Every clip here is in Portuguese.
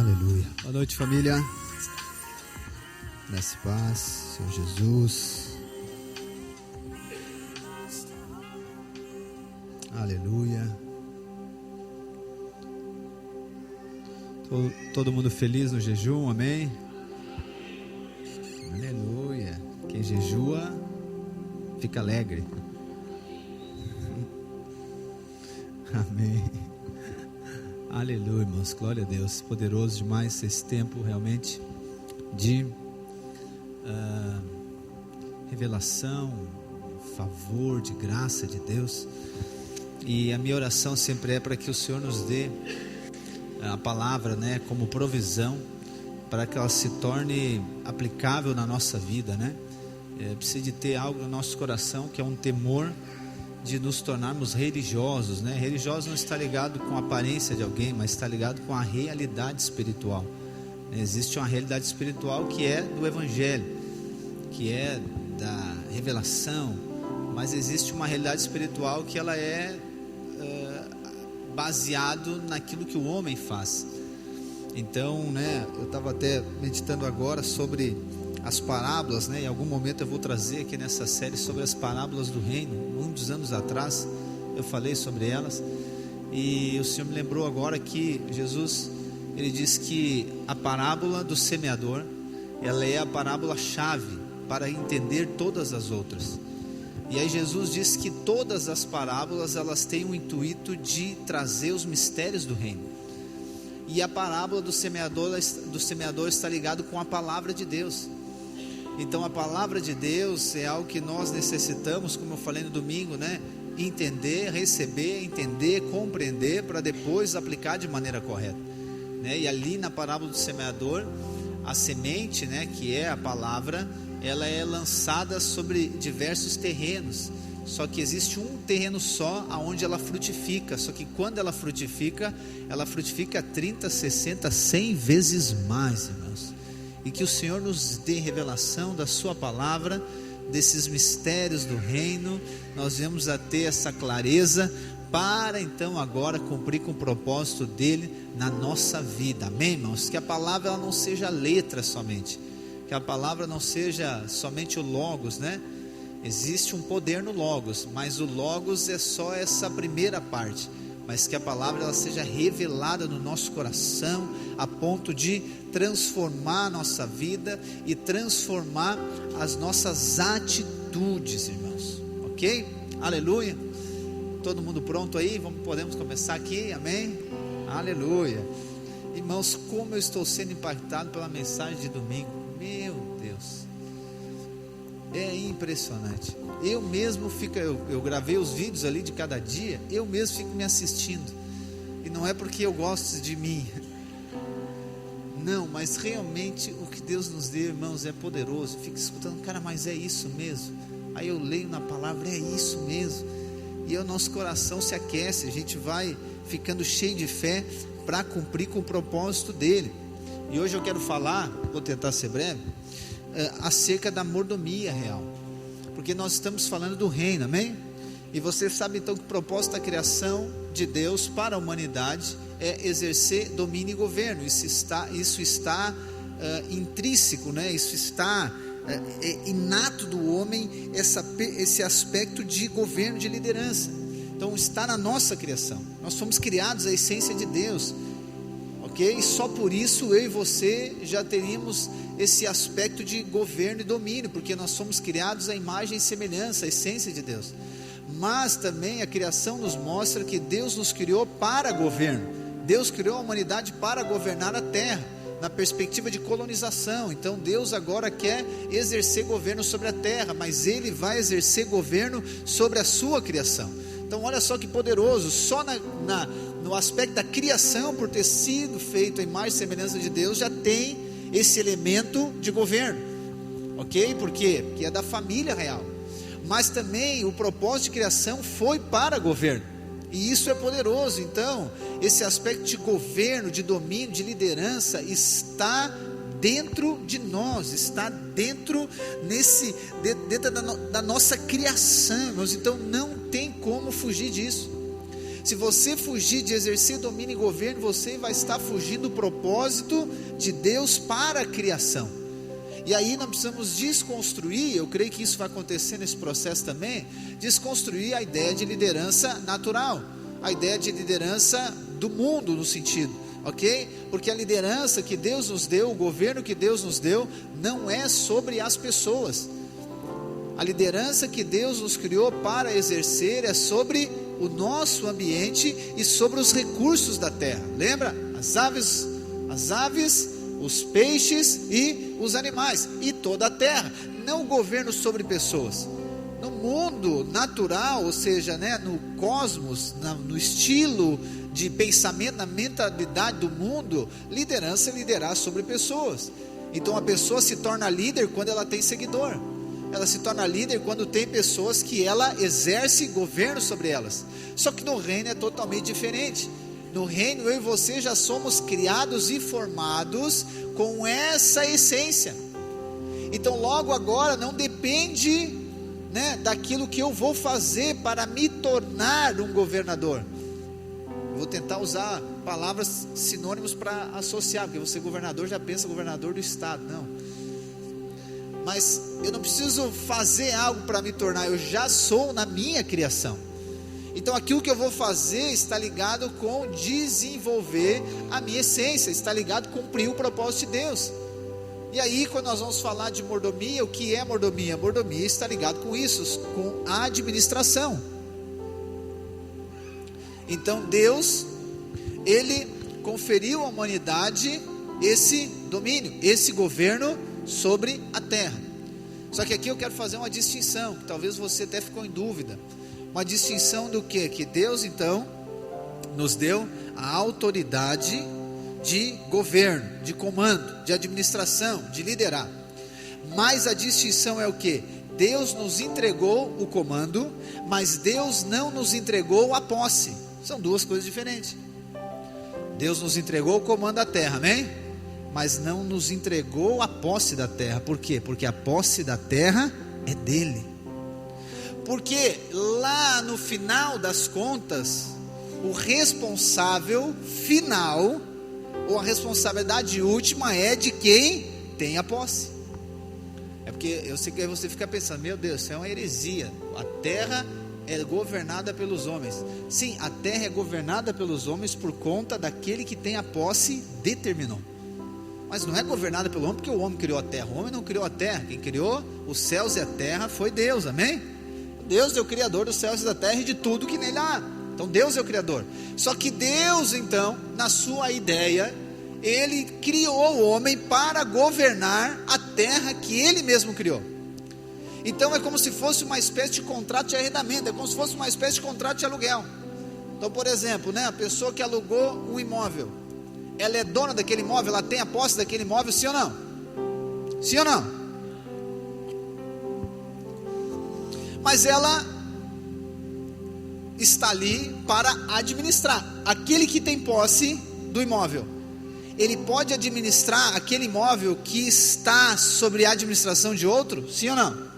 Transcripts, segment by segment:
Aleluia. Boa noite, família. Graça e paz, Senhor Jesus. Aleluia. Todo mundo feliz no jejum, amém? Aleluia. Quem jejua, fica alegre. Amém. Aleluia, irmãos, glória a Deus. Poderoso demais esse tempo realmente de revelação, favor, de graça de Deus. E a minha oração sempre é para que o Senhor nos dê a palavra, né, como provisão, para que ela se torne aplicável na nossa vida, né? Precisa de ter algo no nosso coração que é um temor de nos tornarmos religiosos, né? Religioso não está ligado com a aparência de alguém, mas está ligado com a realidade espiritual. Existe uma realidade espiritual que é do Evangelho, que é da revelação, mas existe uma realidade espiritual que ela é baseado naquilo que o homem faz. Então, né, eu estava até meditando agora sobre as parábolas, né? Em algum momento eu vou trazer aqui nessa série sobre as parábolas do reino. Muitos anos atrás eu falei sobre elas, e o Senhor me lembrou agora que Jesus, ele diz que a parábola do semeador, ela é a parábola chave para entender todas as outras. E aí Jesus diz que todas as parábolas, elas têm o intuito de trazer os mistérios do reino. E a parábola do semeador está ligado com a palavra de Deus. Então a palavra de Deus é algo que nós necessitamos, como eu falei no domingo, né? Entender, receber, entender, compreender, para depois aplicar de maneira correta, né? E ali na parábola do semeador, a semente, né, que é a palavra, ela é lançada sobre diversos terrenos. Só que existe um terreno só aonde ela frutifica. Só que quando ela frutifica 30, 60, 100 vezes mais, irmãos. E que o Senhor nos dê revelação da sua palavra, desses mistérios do reino. Nós viemos a ter essa clareza para então agora cumprir com o propósito dele na nossa vida, amém, irmãos? Que a palavra ela não seja letra somente, que a palavra não seja somente o logos, né? Existe um poder no logos, mas o logos é só essa primeira parte. Mas que a palavra ela seja revelada no nosso coração, a ponto de transformar a nossa vida e transformar as nossas atitudes, irmãos, ok? Aleluia. Todo mundo pronto aí? Podemos começar aqui, amém? Aleluia. Irmãos, como eu estou sendo impactado pela mensagem de domingo, meu Deus, é impressionante. Eu mesmo eu gravei os vídeos ali de cada dia, eu mesmo fico me assistindo, e não é porque eu gosto de mim, não, mas realmente o que Deus nos deu, irmãos, é poderoso. Fico escutando, cara, mas é isso mesmo. Aí eu leio na palavra, é isso mesmo, e o nosso coração se aquece, a gente vai ficando cheio de fé para cumprir com o propósito dele. E hoje eu quero falar, vou tentar ser breve, acerca da mordomia real, porque nós estamos falando do reino, amém? E você sabe então que o propósito da criação de Deus para a humanidade é exercer domínio e governo. Isso está intrínseco, né? Isso está inato do homem, esse aspecto de governo, de liderança. Então está na nossa criação, nós fomos criados à essência de Deus, ok? E só por isso eu e você já teríamos esse aspecto de governo e domínio, porque nós somos criados à imagem e semelhança, à essência de Deus. Mas também a criação nos mostra que Deus nos criou para governo. Deus criou a humanidade para governar a terra, na perspectiva de colonização. Então Deus agora quer exercer governo sobre a terra, mas Ele vai exercer governo sobre a sua criação. Então olha só que poderoso, só no aspecto da criação, por ter sido feito a imagem e semelhança de Deus, já tem esse elemento de governo, ok? Por quê? Porque é da família real. Mas também o propósito de criação foi para governo, e isso é poderoso. Então esse aspecto de governo, de domínio, de liderança está dentro de nós, está dentro da nossa criação, irmãos. Então não tem como fugir disso. Se você fugir de exercer domínio e governo, você vai estar fugindo do propósito de Deus para a criação. E aí nós precisamos desconstruir, eu creio que isso vai acontecer nesse processo também, desconstruir a ideia de liderança natural, a ideia de liderança do mundo no sentido, ok? Porque a liderança que Deus nos deu, o governo que Deus nos deu, não é sobre as pessoas. A liderança que Deus nos criou para exercer é sobre o nosso ambiente e sobre os recursos da terra. Lembra? As aves, os peixes e os animais, e toda a terra. Não o governo sobre pessoas. No mundo natural, ou seja, no cosmos, no estilo de pensamento, na mentalidade do mundo, liderança é liderar sobre pessoas. Então a pessoa se torna líder quando ela tem seguidor. Ela se torna líder quando tem pessoas que ela exerce governo sobre elas. Só que no reino é totalmente diferente. No reino eu e você já somos criados e formados com essa essência. Então logo agora não depende, daquilo que eu vou fazer para me tornar um governador. Vou tentar usar palavras sinônimos para associar, porque você governador já pensa governador do estado, não. Mas eu não preciso fazer algo para me tornar, eu já sou na minha criação. Então aquilo que eu vou fazer está ligado com desenvolver a minha essência, está ligado com cumprir o propósito de Deus. E aí quando nós vamos falar de mordomia, o que é mordomia? Mordomia está ligado com isso, com a administração. Então Deus, Ele conferiu à humanidade esse domínio, esse governo sobre a terra. Só que aqui eu quero fazer uma distinção, que talvez você até ficou em dúvida. Uma distinção do quê? Que Deus então nos deu a autoridade de governo, de comando, de administração, de liderar. Mas a distinção é o quê? Deus nos entregou o comando, mas Deus não nos entregou a posse. São duas coisas diferentes. Deus nos entregou o comando da terra, amém? Mas não nos entregou a posse da terra. Por quê? Porque a posse da terra é dele. Porque lá no final das contas, o responsável final, ou a responsabilidade última é de quem tem a posse. É porque eu sei que aí você fica pensando, meu Deus, isso é uma heresia. A terra é governada pelos homens. Sim, a terra é governada pelos homens por conta daquele que tem a posse determinou. Mas não é governada pelo homem porque o homem criou a terra. O homem não criou a terra. Quem criou os céus e a terra foi Deus, amém? Deus é o criador dos céus e da terra e de tudo que nele há. Então Deus é o criador. Só que Deus então, na sua ideia, Ele criou o homem para governar a terra que Ele mesmo criou. Então é como se fosse uma espécie de contrato de arrendamento, é como se fosse uma espécie de contrato de aluguel. Então, por exemplo, a pessoa que alugou um imóvel, ela é dona daquele imóvel, ela tem a posse daquele imóvel, sim ou não? Sim ou não? Mas ela está ali para administrar. Aquele que tem posse do imóvel, ele pode administrar aquele imóvel que está sobre a administração de outro, sim ou não?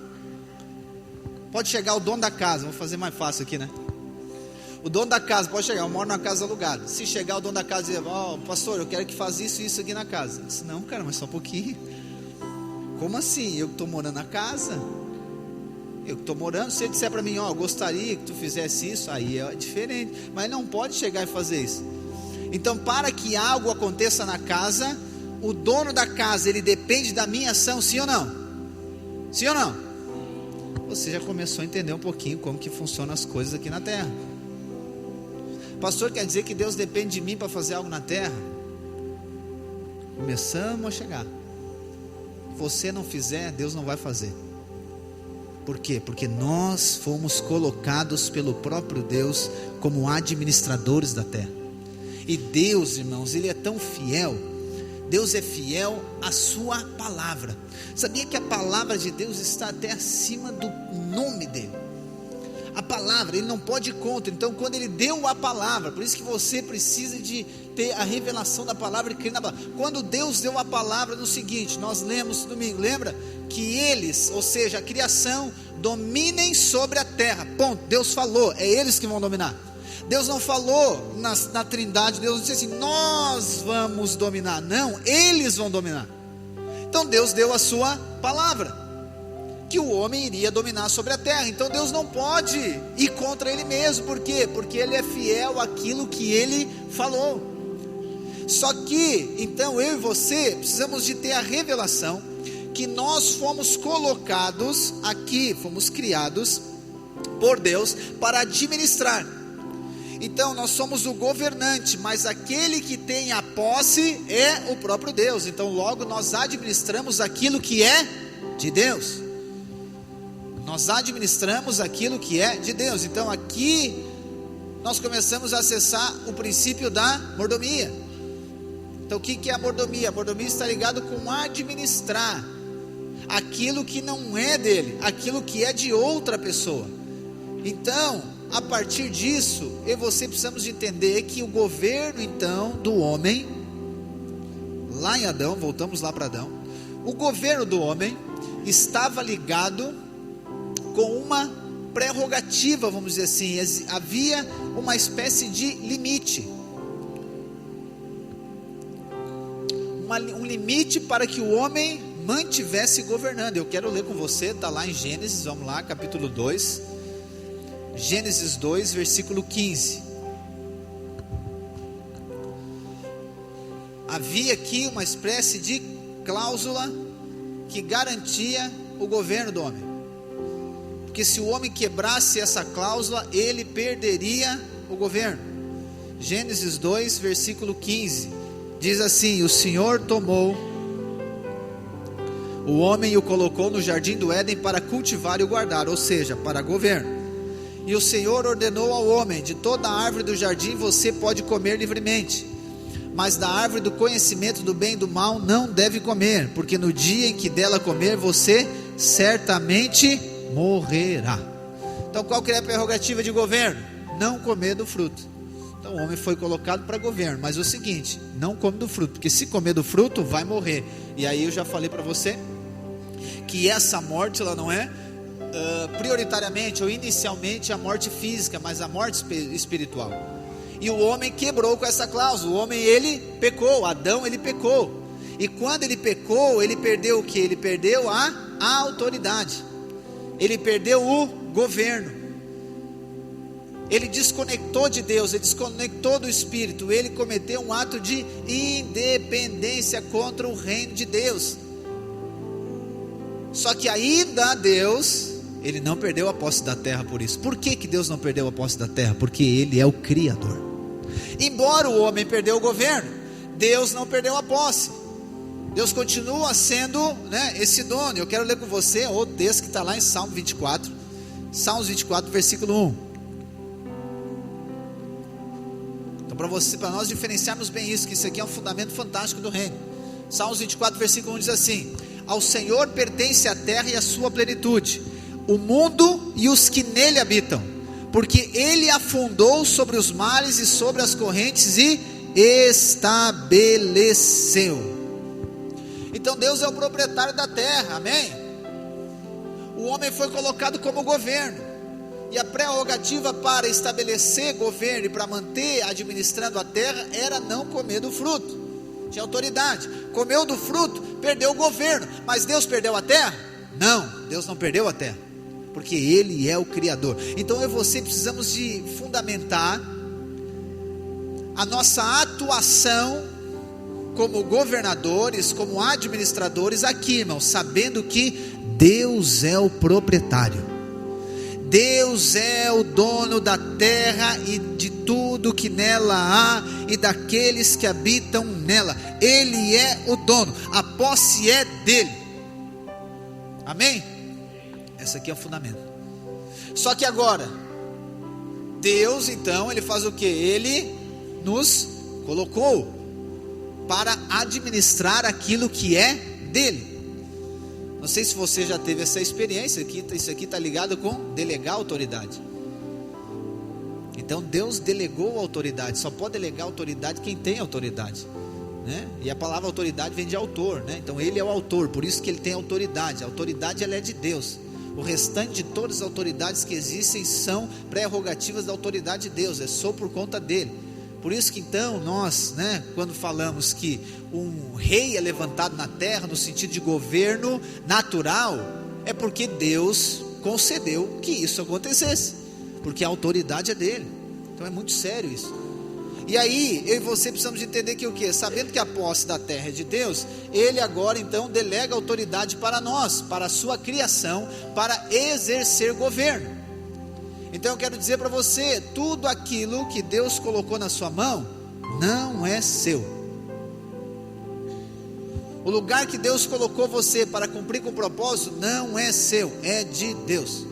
Pode chegar o dono da casa, vou fazer mais fácil aqui, O dono da casa pode chegar, eu moro numa casa alugada. Se chegar o dono da casa e dizer, pastor, eu quero que faça isso e isso aqui na casa. Eu disse, não, cara, mas só um pouquinho. Como assim? Eu estou morando na casa? Eu estou morando, se ele disser para mim, eu gostaria que tu fizesse isso, aí é diferente. Mas não pode chegar e fazer isso. Então, para que algo aconteça na casa, o dono da casa, ele depende da minha ação, sim ou não? Sim ou não? Você já começou a entender um pouquinho como que funcionam as coisas aqui na terra. Pastor, quer dizer que Deus depende de mim para fazer algo na terra? Começamos a chegar. Você não fizer, Deus não vai fazer. Por quê? Porque nós fomos colocados pelo próprio Deus como administradores da terra. E Deus, irmãos, Ele é tão fiel. Deus é fiel à sua palavra. Sabia que a palavra de Deus está até acima do nome dele? A palavra, ele não pode ir contra. Então quando ele deu a palavra, por isso que você precisa de ter a revelação da palavra e crer na palavra. Quando Deus deu a palavra no seguinte, nós lemos domingo, lembra? Que eles, ou seja, a criação, dominem sobre a terra, ponto. Deus falou, é eles que vão dominar. Deus não falou na Trindade, Deus não disse assim: nós vamos dominar. Não, eles vão dominar. Então Deus deu a sua palavra, que o homem iria dominar sobre a terra. Então Deus não pode ir contra ele mesmo. Por quê? Porque ele é fiel àquilo que ele falou. Só que, então, eu e você precisamos de ter a revelação que nós fomos colocados aqui, fomos criados por Deus para administrar. Então nós somos o governante, mas aquele que tem a posse é o próprio Deus. Então logo nós administramos aquilo que é de Deus. Nós administramos aquilo que é de Deus. Então aqui nós começamos a acessar o princípio da mordomia. Então o que é a mordomia? A mordomia está ligado com administrar aquilo que não é dele, aquilo que é de outra pessoa. Então, a partir disso, eu e você precisamos de entender que o governo então do homem, lá em Adão, voltamos lá para Adão, o governo do homem estava ligado com uma prerrogativa, vamos dizer assim, havia uma espécie de limite, um limite para que o homem mantivesse governando. Eu quero ler com você, está lá em Gênesis, vamos lá, capítulo 2, Gênesis 2, versículo 15. Havia aqui uma espécie de cláusula que garantia o governo do homem, porque se o homem quebrasse essa cláusula, ele perderia o governo. Gênesis 2, versículo 15, diz assim: o Senhor tomou o homem e o colocou no jardim do Éden para cultivar e o guardar, ou seja, para governo. E o Senhor ordenou ao homem: de toda a árvore do jardim você pode comer livremente, mas da árvore do conhecimento do bem e do mal não deve comer, porque no dia em que dela comer você certamente morrerá. Então qual que é a prerrogativa de governo? Não comer do fruto. Então o homem foi colocado para governo, mas o seguinte: não come do fruto, porque se comer do fruto vai morrer. E aí eu já falei para você que essa morte ela não é prioritariamente ou inicialmente a morte física, mas a morte espiritual. E o homem quebrou com essa cláusula. O homem, ele pecou, Adão, ele pecou. E quando ele pecou, ele perdeu o que? Ele perdeu a autoridade, ele perdeu o governo, ele desconectou de Deus, ele desconectou do Espírito, ele cometeu um ato de independência contra o reino de Deus. Só que ainda Deus, ele não perdeu a posse da terra por isso. Por que Deus não perdeu a posse da terra? Porque ele é o Criador. Embora o homem perdeu o governo, Deus não perdeu a posse. Deus continua sendo, esse dono. Eu quero ler com você o texto que está lá em Salmo 24, Salmos 24, versículo 1. Então para nós diferenciarmos bem isso, que isso aqui é um fundamento fantástico do reino. Salmos 24, versículo 1 diz assim: ao Senhor pertence a terra e a sua plenitude, o mundo e os que nele habitam, porque ele afundou sobre os mares e sobre as correntes e estabeleceu. Então Deus é o proprietário da terra, amém? O homem foi colocado como governo, e a prerrogativa para estabelecer governo e para manter administrando a terra era não comer do fruto. Tinha autoridade. Comeu do fruto, perdeu o governo. Mas Deus perdeu a terra? Não, Deus não perdeu a terra, porque ele é o Criador. Então eu e você precisamos de fundamentar a nossa atuação como governadores, como administradores aqui, irmãos, sabendo que Deus é o proprietário, Deus é o dono da terra e de tudo que nela há e daqueles que habitam nela. Ele é o dono, a posse é dele, amém? Esse aqui é o fundamento. Só que agora, Deus então, ele faz o que? Ele nos colocou para administrar aquilo que é dele. Não sei se você já teve essa experiência, isso aqui está ligado com delegar autoridade. Então Deus delegou autoridade, só pode delegar autoridade quem tem autoridade, E a palavra autoridade vem de autor, Então ele é o autor, por isso que ele tem autoridade. A autoridade ela é de Deus. O restante de todas as autoridades que existem são prerrogativas da autoridade de Deus, é só por conta dele. Por isso que então nós, quando falamos que um rei é levantado na terra no sentido de governo natural, é porque Deus concedeu que isso acontecesse, porque a autoridade é dele. Então é muito sério isso. E aí eu e você precisamos de entender que o quê? Sabendo que a posse da terra é de Deus, ele agora então delega autoridade para nós, para a sua criação, para exercer governo. Então eu quero dizer para você, tudo aquilo que Deus colocou na sua mão, não é seu. O lugar que Deus colocou você para cumprir com o propósito, não é seu, é de Deus.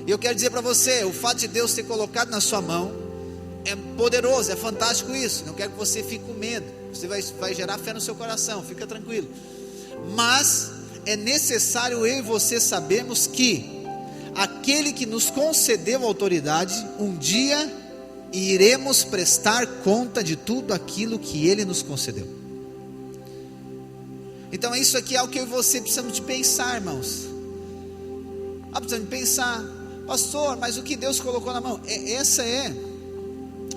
E eu quero dizer para você, o fato de Deus ter colocado na sua mão, é poderoso, é fantástico isso. Não quero que você fique com medo, você vai gerar fé no seu coração, fica tranquilo. Mas é necessário eu e você sabermos que aquele que nos concedeu a autoridade, um dia iremos prestar conta de tudo aquilo que ele nos concedeu. Então isso aqui é o que eu e você precisamos de pensar, irmãos. Precisamos de pensar, pastor, mas o que Deus colocou na mão? Essa é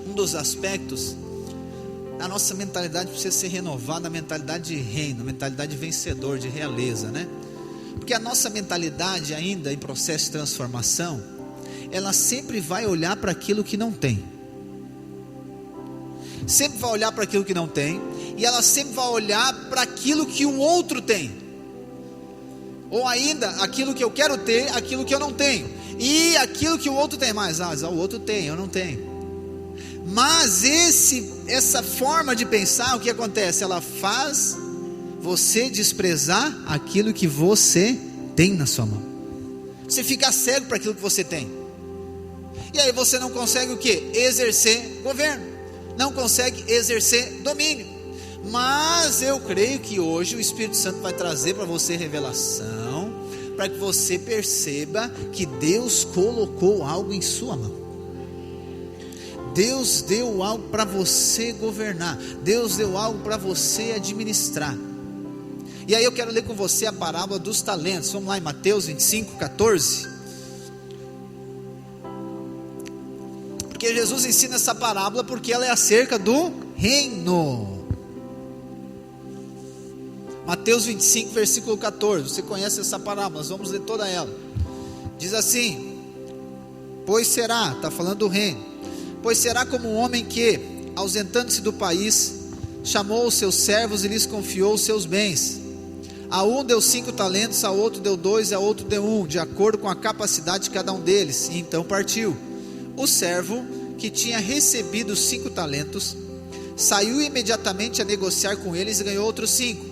um dos aspectos. A nossa mentalidade precisa ser renovada, a mentalidade de reino, a mentalidade de vencedor, de realeza, Porque a nossa mentalidade ainda em processo de transformação, ela sempre vai olhar para aquilo que não tem. Sempre vai olhar para aquilo que não tem, e ela sempre vai olhar para aquilo que o outro tem. Ou ainda, aquilo que eu quero ter, aquilo que eu não tenho. E aquilo que o outro tem mais, o outro tem, eu não tenho. Mas essa forma de pensar, o que acontece? Ela faz você desprezar aquilo que você tem na sua mão. Você fica cego para aquilo que você tem. E aí você não consegue o quê? Exercer governo. Não consegue exercer domínio. Mas eu creio que hoje o Espírito Santo vai trazer para você revelação, para que você perceba que Deus colocou algo em sua mão. Deus deu algo para você governar. Deus deu algo para você administrar. E aí eu quero ler com você a parábola dos talentos. Vamos lá em Mateus 25, 14. Porque Jesus ensina essa parábola porque ela é acerca do reino. Mateus 25, versículo 14. Você conhece essa parábola, nós vamos ler toda ela. Diz assim: pois será, está falando do reino. Pois será como um homem que, ausentando-se do país, chamou os seus servos e lhes confiou os seus bens. A um deu 5 talentos, a outro deu 2 e a outro deu 1, de acordo com a capacidade de cada um deles, e então partiu. O servo que tinha recebido 5 talentos, saiu imediatamente a negociar com eles e ganhou outros 5.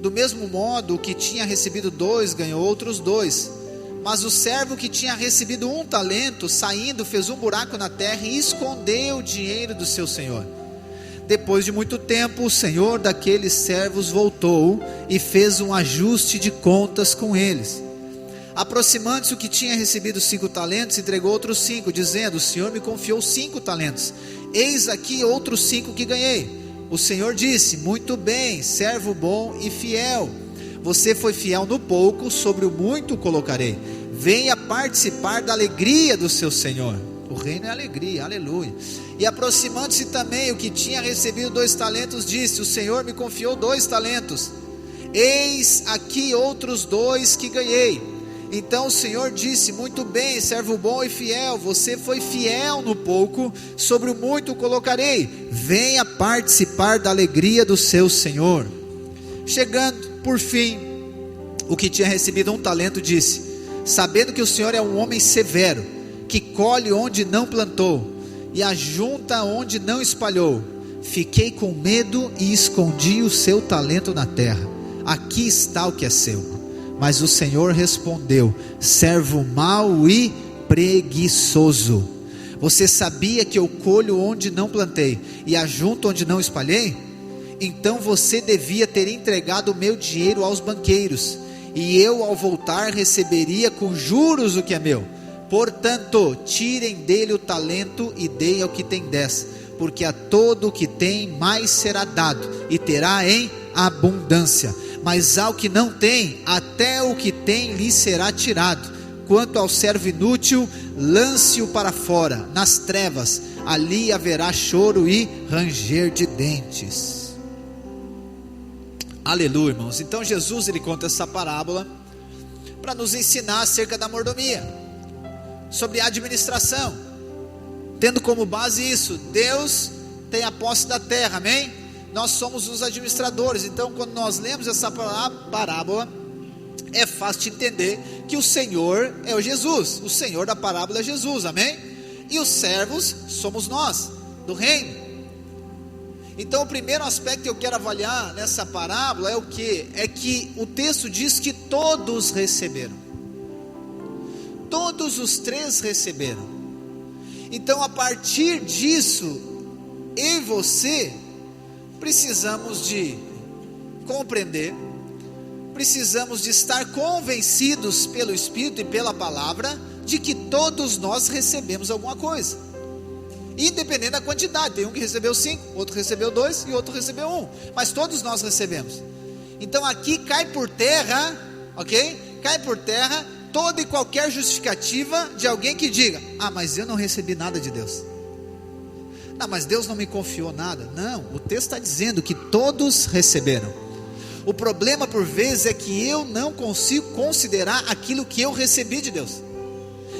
Do mesmo modo, o que tinha recebido 2 ganhou outros 2. Mas o servo que tinha recebido 1 talento, saindo, fez um buraco na terra e escondeu o dinheiro do seu senhor. Depois de muito tempo, o senhor daqueles servos voltou e fez um ajuste de contas com eles. Aproximando-se o que tinha recebido 5 talentos, entregou outros 5, dizendo: o senhor me confiou 5 talentos, eis aqui outros 5 que ganhei. O senhor disse: muito bem, servo bom e fiel. Você foi fiel no pouco, sobre o muito o colocarei. Venha participar da alegria do seu senhor. O reino é alegria, aleluia. E aproximando-se também o que tinha recebido 2 talentos, disse: o senhor me confiou 2 talentos, eis aqui outros 2 que ganhei. Então o senhor disse: muito bem, servo bom e fiel, você foi fiel no pouco, sobre o muito o colocarei. Venha participar da alegria do seu senhor. Chegando por fim, o que tinha recebido 1 talento disse: sabendo que o senhor é um homem severo, que colhe onde não plantou e ajunta onde não espalhou, fiquei com medo e escondi o seu talento na terra. Aqui está o que é seu. Mas o senhor respondeu: servo mau e preguiçoso, você sabia que eu colho onde não plantei e ajunto onde não espalhei? Então você devia ter entregado o meu dinheiro aos banqueiros, e eu ao voltar receberia com juros o que é meu. Portanto, tirem dele o talento e deem ao que tem 10, porque a todo o que tem mais será dado, e terá em abundância. mas ao que não tem, até o que tem lhe será tirado. Quanto ao servo inútil, lance-o para fora, nas trevas, ali haverá choro e ranger de dentes. Aleluia, irmãos. Então Jesus, ele conta essa parábola para nos ensinar acerca da mordomia, sobre a administração, tendo como base isso: Deus tem a posse da terra, amém? Nós somos os administradores. Então quando nós lemos essa parábola, é fácil de entender que o Senhor é o Jesus, o Senhor da parábola é Jesus, amém? E os servos somos nós, do reino. Então o primeiro aspecto que eu quero avaliar nessa parábola é o que? É que o texto diz que todos receberam. Todos os três receberam. Então a partir disso, eu e você precisamos de compreender, precisamos de estar convencidos pelo Espírito e pela palavra de que todos nós recebemos alguma coisa, independente da quantidade. Tem um que recebeu 5, outro recebeu 2 e outro recebeu 1, mas todos nós recebemos. Então aqui cai por terra, ok? Cai por terra toda e qualquer justificativa de alguém que diga: ah, mas eu não recebi nada de Deus. Não, mas Deus não me confiou nada. Não, o texto está dizendo que todos receberam. O problema por vezes é que eu não consigo considerar aquilo que eu recebi de Deus.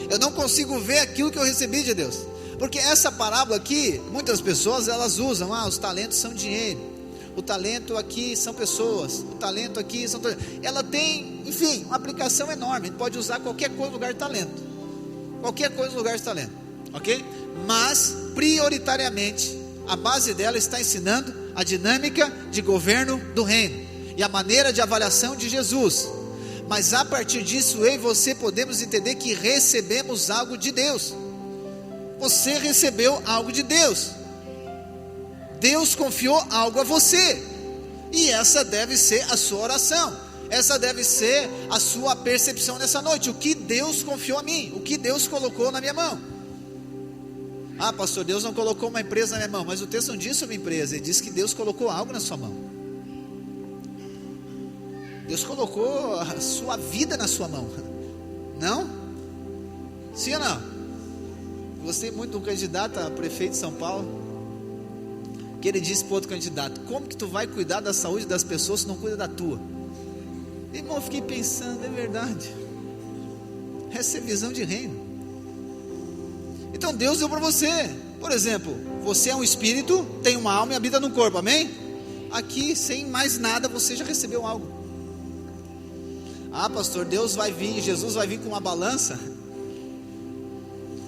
Eu não consigo ver aquilo que eu recebi de Deus. Porque essa parábola aqui, muitas pessoas elas usam: ah, os talentos são dinheiro, o talento aqui são pessoas, o talento aqui são... Ela tem, enfim, uma aplicação enorme. A gente pode usar qualquer coisa no lugar de talento. Qualquer coisa no lugar de talento, ok? Mas, prioritariamente, a base dela está ensinando a dinâmica de governo do reino e a maneira de avaliação de Jesus. Mas a partir disso, eu e você podemos entender que recebemos algo de Deus. Você recebeu algo de Deus. Deus confiou algo a você. E essa deve ser a sua oração. Essa deve ser a sua percepção nessa noite. O que Deus confiou a mim? O que Deus colocou na minha mão? Ah, pastor, Deus não colocou uma empresa na minha mão. Mas o texto não diz sobre empresa. Ele diz que Deus colocou algo na sua mão. Deus colocou a sua vida na sua mão. Não? Sim ou não? Gostei muito de um candidato a prefeito de São Paulo, que ele disse para outro candidato: como que tu vai cuidar da saúde das pessoas se não cuida da tua? Irmão, eu fiquei pensando, é verdade. Essa é visão de reino. Então Deus deu para você. Por exemplo, você é um espírito, tem uma alma e habita no corpo, amém? Aqui, sem mais nada, você já recebeu algo. Ah, pastor, Deus vai vir, Jesus vai vir com uma balança,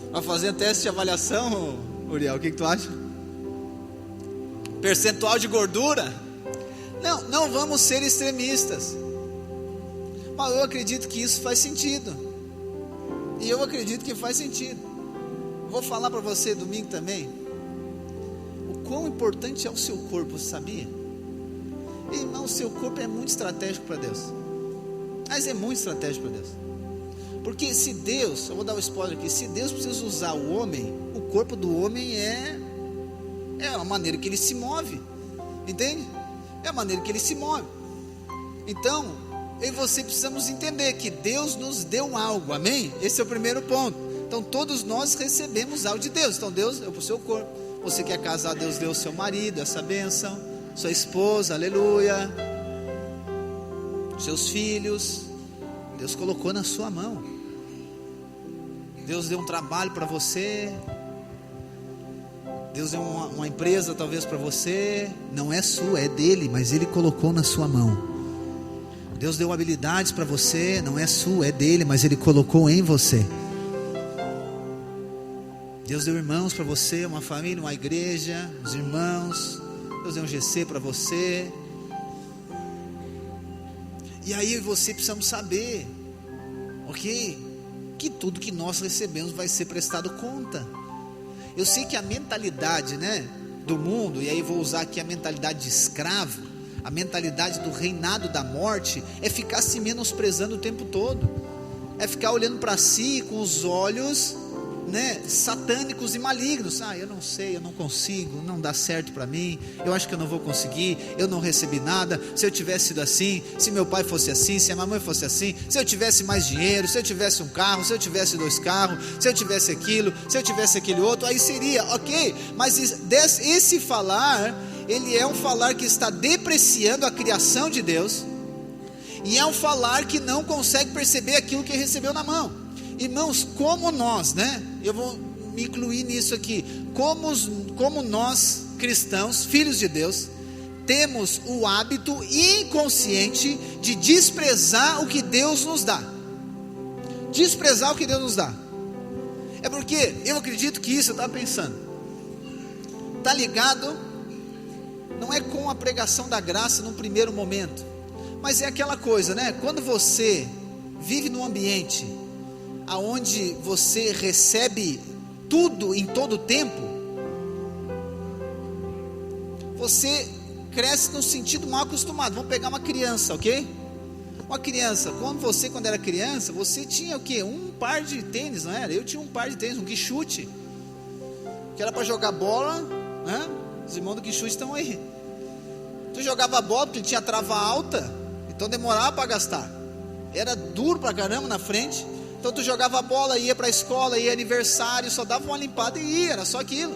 vai fazer teste de avaliação, Uriel, o que tu acha? Percentual de gordura? Não vamos ser extremistas. Mas eu acredito que isso faz sentido. E eu acredito que faz sentido. Vou falar para você domingo também o quão importante é o seu corpo, você sabia? Irmão, o seu corpo é muito estratégico para Deus. Mas é muito estratégico para Deus. Porque se Deus, eu vou dar um spoiler aqui, se Deus precisa usar o homem, o corpo do homem é a maneira que ele se move, entende? É a maneira que ele se move. Então, eu e você precisamos entender que Deus nos deu algo, amém? Esse é o primeiro ponto. Então todos nós recebemos algo de Deus. Então Deus deu para o seu corpo. Você quer casar, Deus deu ao seu marido essa bênção, sua esposa, aleluia, seus filhos, Deus colocou na sua mão. Deus deu um trabalho para você, Deus deu uma empresa talvez para você, não é sua, é dele, mas ele colocou na sua mão. Deus deu habilidades para você, não é sua, é dele, mas ele colocou em você. Deus deu irmãos para você, uma família, uma igreja, os irmãos. Deus deu um GC para você. E aí você precisamos saber, ok, que tudo que nós recebemos vai ser prestado conta. Eu sei que a mentalidade, né, do mundo, e aí vou usar aqui a mentalidade de escravo, a mentalidade do reinado da morte, é ficar se menosprezando o tempo todo, é ficar olhando para si com os olhos né, satânicos e malignos. Eu não sei, eu não consigo, não dá certo para mim, eu acho que eu não vou conseguir, eu não recebi nada. Se eu tivesse sido assim, se meu pai fosse assim, se a minha mãe fosse assim, se eu tivesse mais dinheiro, se eu tivesse um carro, se eu tivesse 2 carros, se eu tivesse aquilo, se eu tivesse aquele outro, aí seria ok. Mas esse falar, ele é um falar que está depreciando a criação de Deus, e é um falar que não consegue perceber aquilo que recebeu na mão. Irmãos, como nós, né? Eu vou me incluir nisso aqui. Como nós, cristãos, filhos de Deus, temos o hábito inconsciente de desprezar o que Deus nos dá. Desprezar o que Deus nos dá. É porque eu acredito que isso, eu estava pensando, está ligado, não é com a pregação da graça num primeiro momento, mas é aquela coisa, né? Quando você vive num ambiente aonde você recebe tudo em todo o tempo, você cresce no sentido mal acostumado. Vamos pegar uma criança, ok? Uma criança, quando era criança, você tinha o quê? Um par de tênis, não era? Eu tinha um par de tênis, um quichute, que era para jogar bola, né? Os irmãos do quichute estão aí. Tu jogava bola porque tinha trava alta, então demorava para gastar, era duro pra caramba na frente. Então tu jogava bola, ia para a escola, ia aniversário, só dava uma limpada e ia, era só aquilo.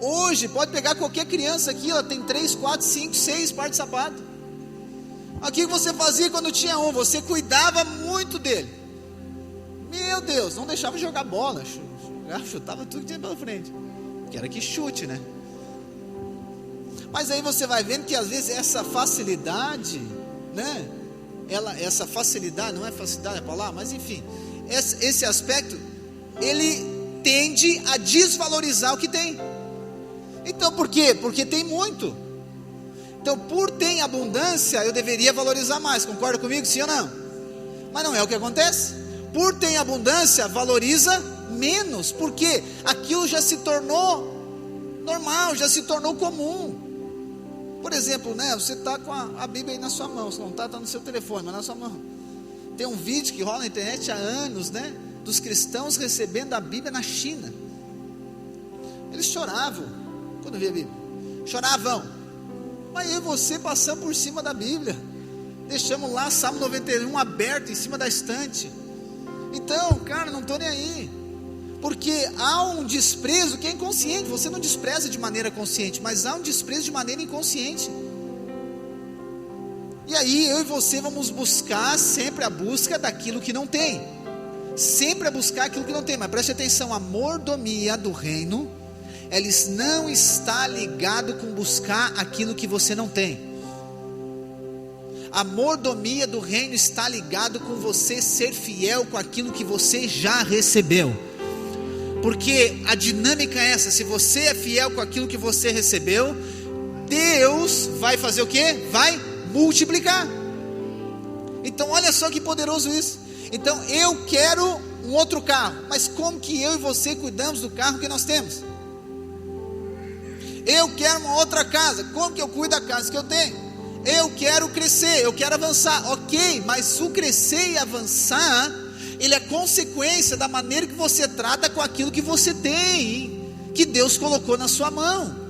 Hoje, pode pegar qualquer criança aqui, ela tem 3, 4, 5, 6 pares de sapato. O que você fazia quando tinha um? Você cuidava muito dele. Meu Deus, não deixava jogar bola, chutava tudo que tinha pela frente, que era que chute, né? Mas aí você vai vendo que às vezes essa facilidade, né? Essa facilidade, não é facilidade a palavra, mas enfim, esse aspecto, ele tende a desvalorizar o que tem. Então por quê? Porque tem muito. Então por ter abundância, eu deveria valorizar mais. Concorda comigo, sim ou não? Mas não é o que acontece. Por ter abundância, valoriza menos, porque aquilo já se tornou normal, já se tornou comum. Por exemplo, né, você está com a Bíblia aí na sua mão, se não está no seu telefone, mas na sua mão. Tem um vídeo que rola na internet há anos, né, dos cristãos recebendo a Bíblia na China. Eles choravam quando via a Bíblia, choravam. Mas eu e você passamos por cima da Bíblia, deixamos lá Salmo 91 aberto em cima da estante. Então, cara, não estou nem aí, porque há um desprezo que é inconsciente. Você não despreza de maneira consciente, mas há um desprezo de maneira inconsciente. E aí eu e você vamos buscar sempre a busca daquilo que não tem, sempre a buscar aquilo que não tem. Mas preste atenção, a mordomia do reino, ela não está ligado com buscar aquilo que você não tem. A mordomia do reino está ligado com você ser fiel com aquilo que você já recebeu. Porque a dinâmica é essa: se você é fiel com aquilo que você recebeu, Deus vai fazer o quê? Vai multiplicar. Então olha só que poderoso isso. Então eu quero um outro carro, mas como que eu e você cuidamos do carro que nós temos? Eu quero uma outra casa, como que eu cuido da casa que eu tenho? Eu quero crescer, eu quero avançar, ok, mas o crescer e avançar, ele é consequência da maneira que você trata com aquilo que você tem, que Deus colocou na sua mão.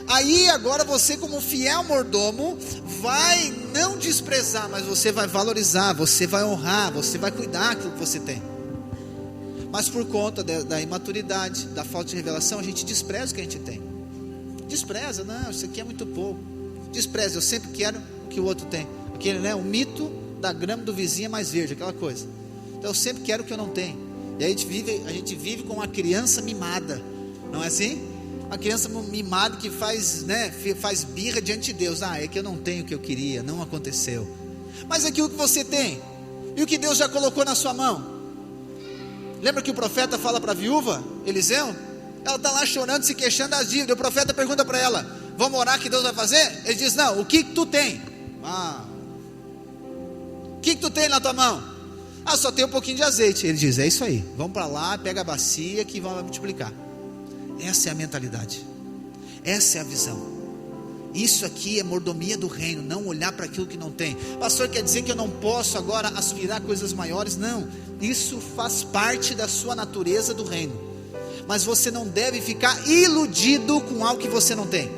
Aí agora você, como fiel mordomo, vai não desprezar, mas você vai valorizar, você vai honrar, você vai cuidar daquilo que você tem. Mas por conta da imaturidade, da falta de revelação, a gente despreza o que a gente tem. Despreza, não, isso aqui é muito pouco. Despreza, eu sempre quero o que o outro tem. Aquele, né, o mito da grama do vizinho é mais verde, aquela coisa. Então eu sempre quero o que eu não tenho. E aí a gente vive com uma criança mimada, não é assim? Uma criança mimada que faz birra diante de Deus. É que eu não tenho o que eu queria, não aconteceu. Mas aquilo que você tem, e o que Deus já colocou na sua mão. Lembra que o profeta fala para a viúva, Eliseu? Ela está lá chorando, se queixando das dívidas. O profeta pergunta para ela: vamos orar que Deus vai fazer? Ele diz: não, o que tu tem? O que tu tem na tua mão? Só tem um pouquinho de azeite. Ele diz: é isso aí, vamos para lá, pega a bacia que vai multiplicar. Essa é a mentalidade, essa é a visão. Isso aqui é mordomia do reino, não olhar para aquilo que não tem. Pastor, quer dizer que eu não posso agora aspirar coisas maiores? Não, isso faz parte da sua natureza do reino. Mas você não deve ficar iludido com algo que você não tem.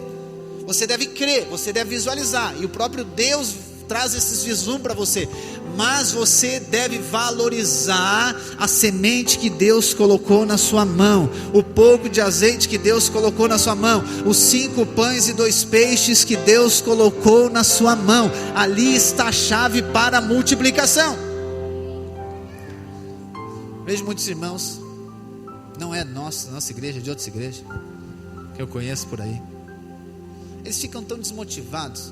Você deve crer, você deve visualizar, e o próprio Deus traz esses vislumbres para você. Mas você deve valorizar a semente que Deus colocou na sua mão, o pouco de azeite que Deus colocou na sua mão, os 5 pães e 2 peixes que Deus colocou na sua mão. Ali está a chave para a multiplicação. Vejo muitos irmãos, não é nossa igreja, de outras igrejas que eu conheço por aí, eles ficam tão desmotivados.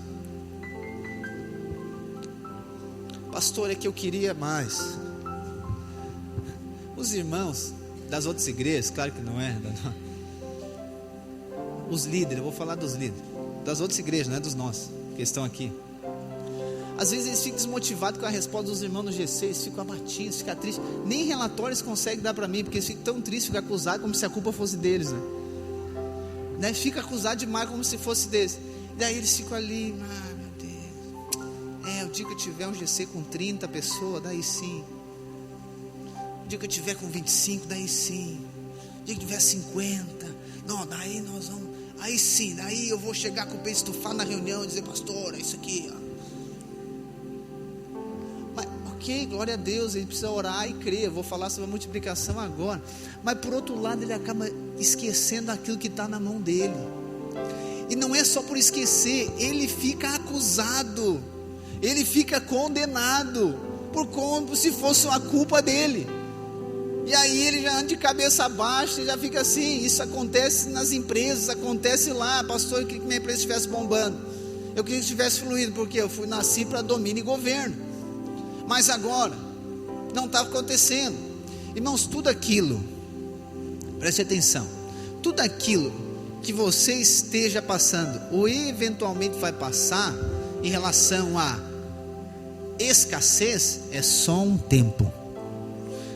Pastor, é que eu queria mais. Os irmãos das outras igrejas, claro que não é, os líderes, eu vou falar dos líderes das outras igrejas, não é dos nossos, que estão aqui. Às vezes eles ficam desmotivados com a resposta dos irmãos no GC, eles ficam abatidos, ficam tristes. Nem relatórios conseguem dar para mim, porque eles ficam tão tristes, ficam acusados como se a culpa fosse deles, né? Fica acusado demais como se fosse deles. E daí eles ficam ali, meu Deus, o dia que eu tiver um GC com 30 pessoas, daí sim. O dia que eu tiver com 25, daí sim. O dia que tiver 50, não, daí nós vamos, aí sim, daí eu vou chegar com o peito estufado na reunião e dizer, pastor, é isso aqui, ó. Mas, ok, glória a Deus, ele precisa orar e crer. Eu vou falar sobre a multiplicação agora. Mas por outro lado, ele acaba esquecendo aquilo que está na mão dele. E não é só por esquecer, ele fica acusado, ele fica condenado, por como se fosse uma culpa dele. E aí ele já anda de cabeça baixa, já fica assim. Isso acontece nas empresas, acontece lá. Pastor, eu queria que minha empresa estivesse bombando, eu queria que estivesse fluindo, porque eu nasci para domínio e governo, mas agora não está acontecendo. Irmãos, tudo aquilo, preste atenção, tudo aquilo que você esteja passando, ou eventualmente vai passar, em relação a escassez, é só um tempo.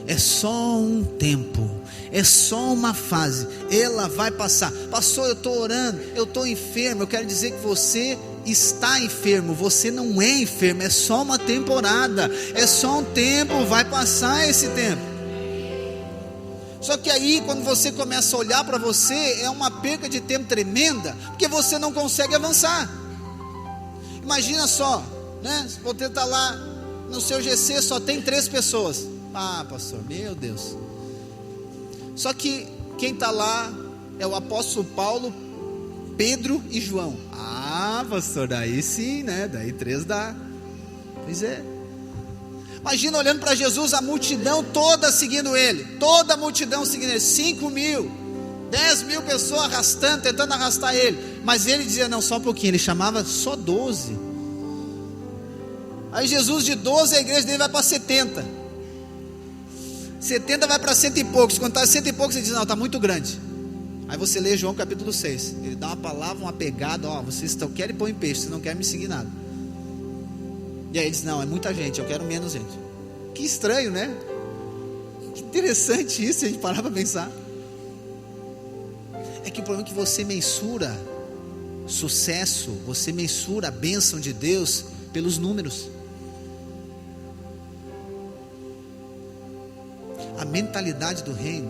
É só um tempo, é só uma fase, ela vai passar. Pastor, eu estou orando, eu estou enfermo. Eu quero dizer que você está enfermo, você não é enfermo, é só uma temporada, é só um tempo, vai passar esse tempo. Só que aí, quando você começa a olhar para você, é uma perca de tempo tremenda, porque você não consegue avançar. Imagina só, né? Você está lá no seu GC, só tem 3 pessoas. Ah, pastor, meu Deus. Só que quem está lá é o apóstolo Paulo, Pedro e João. Ah, pastor, daí sim, né? Daí 3 dá. Pois é. Imagina olhando para Jesus, a multidão toda seguindo ele. Toda a multidão seguindo ele. 5.000, 10.000 pessoas arrastando, tentando arrastar ele. Mas ele dizia, não, só um pouquinho. Ele chamava só 12. Aí Jesus de 12, a igreja dele vai para 70. 70 vai para 100 e poucos. Quando está 100 e poucos, ele diz, não, está muito grande. Aí você lê João capítulo 6. Ele dá uma palavra, uma pegada. Ó, vocês querem pôr em peixe, vocês não querem me seguir nada. E aí ele diz, não, é muita gente, eu quero menos gente. Que estranho, né? Que interessante isso, se a gente parar para pensar. É que o problema é que você mensura sucesso, você mensura a bênção de Deus pelos números. A mentalidade do reino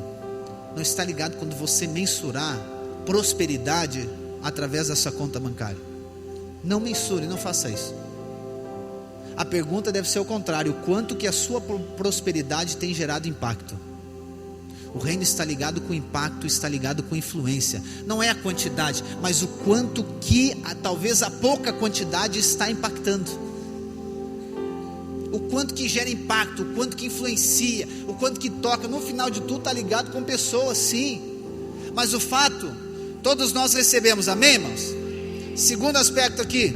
não está ligada quando você mensurar prosperidade através da sua conta bancária. Não mensure, não faça isso. A pergunta deve ser o contrário: quanto que a sua prosperidade tem gerado impacto? O reino está ligado com impacto, está ligado com influência. Não é a quantidade, mas o quanto que talvez a pouca quantidade está impactando. O quanto que gera impacto, o quanto que influencia, o quanto que toca. No final de tudo está ligado com pessoas, sim. Mas o fato, todos nós recebemos, amém, irmãos? Segundo aspecto aqui,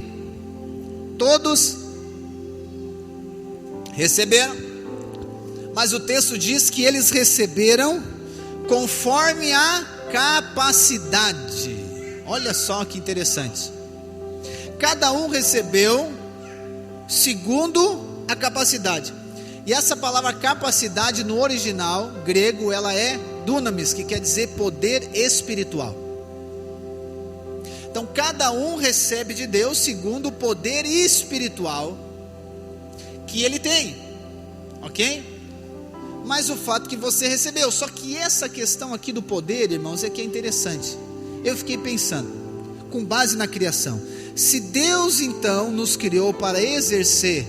todos receberam, mas o texto diz que eles receberam conforme a capacidade. Olha só que interessante. Cada um recebeu segundo a capacidade. E essa palavra capacidade no original grego, ela é dunamis, que quer dizer poder espiritual. Então cada um recebe de Deus segundo o poder espiritual que ele tem, ok? Mas o fato que você recebeu, só que essa questão aqui do poder, irmãos, é que é interessante. Eu fiquei pensando, com base na criação, se Deus então nos criou para exercer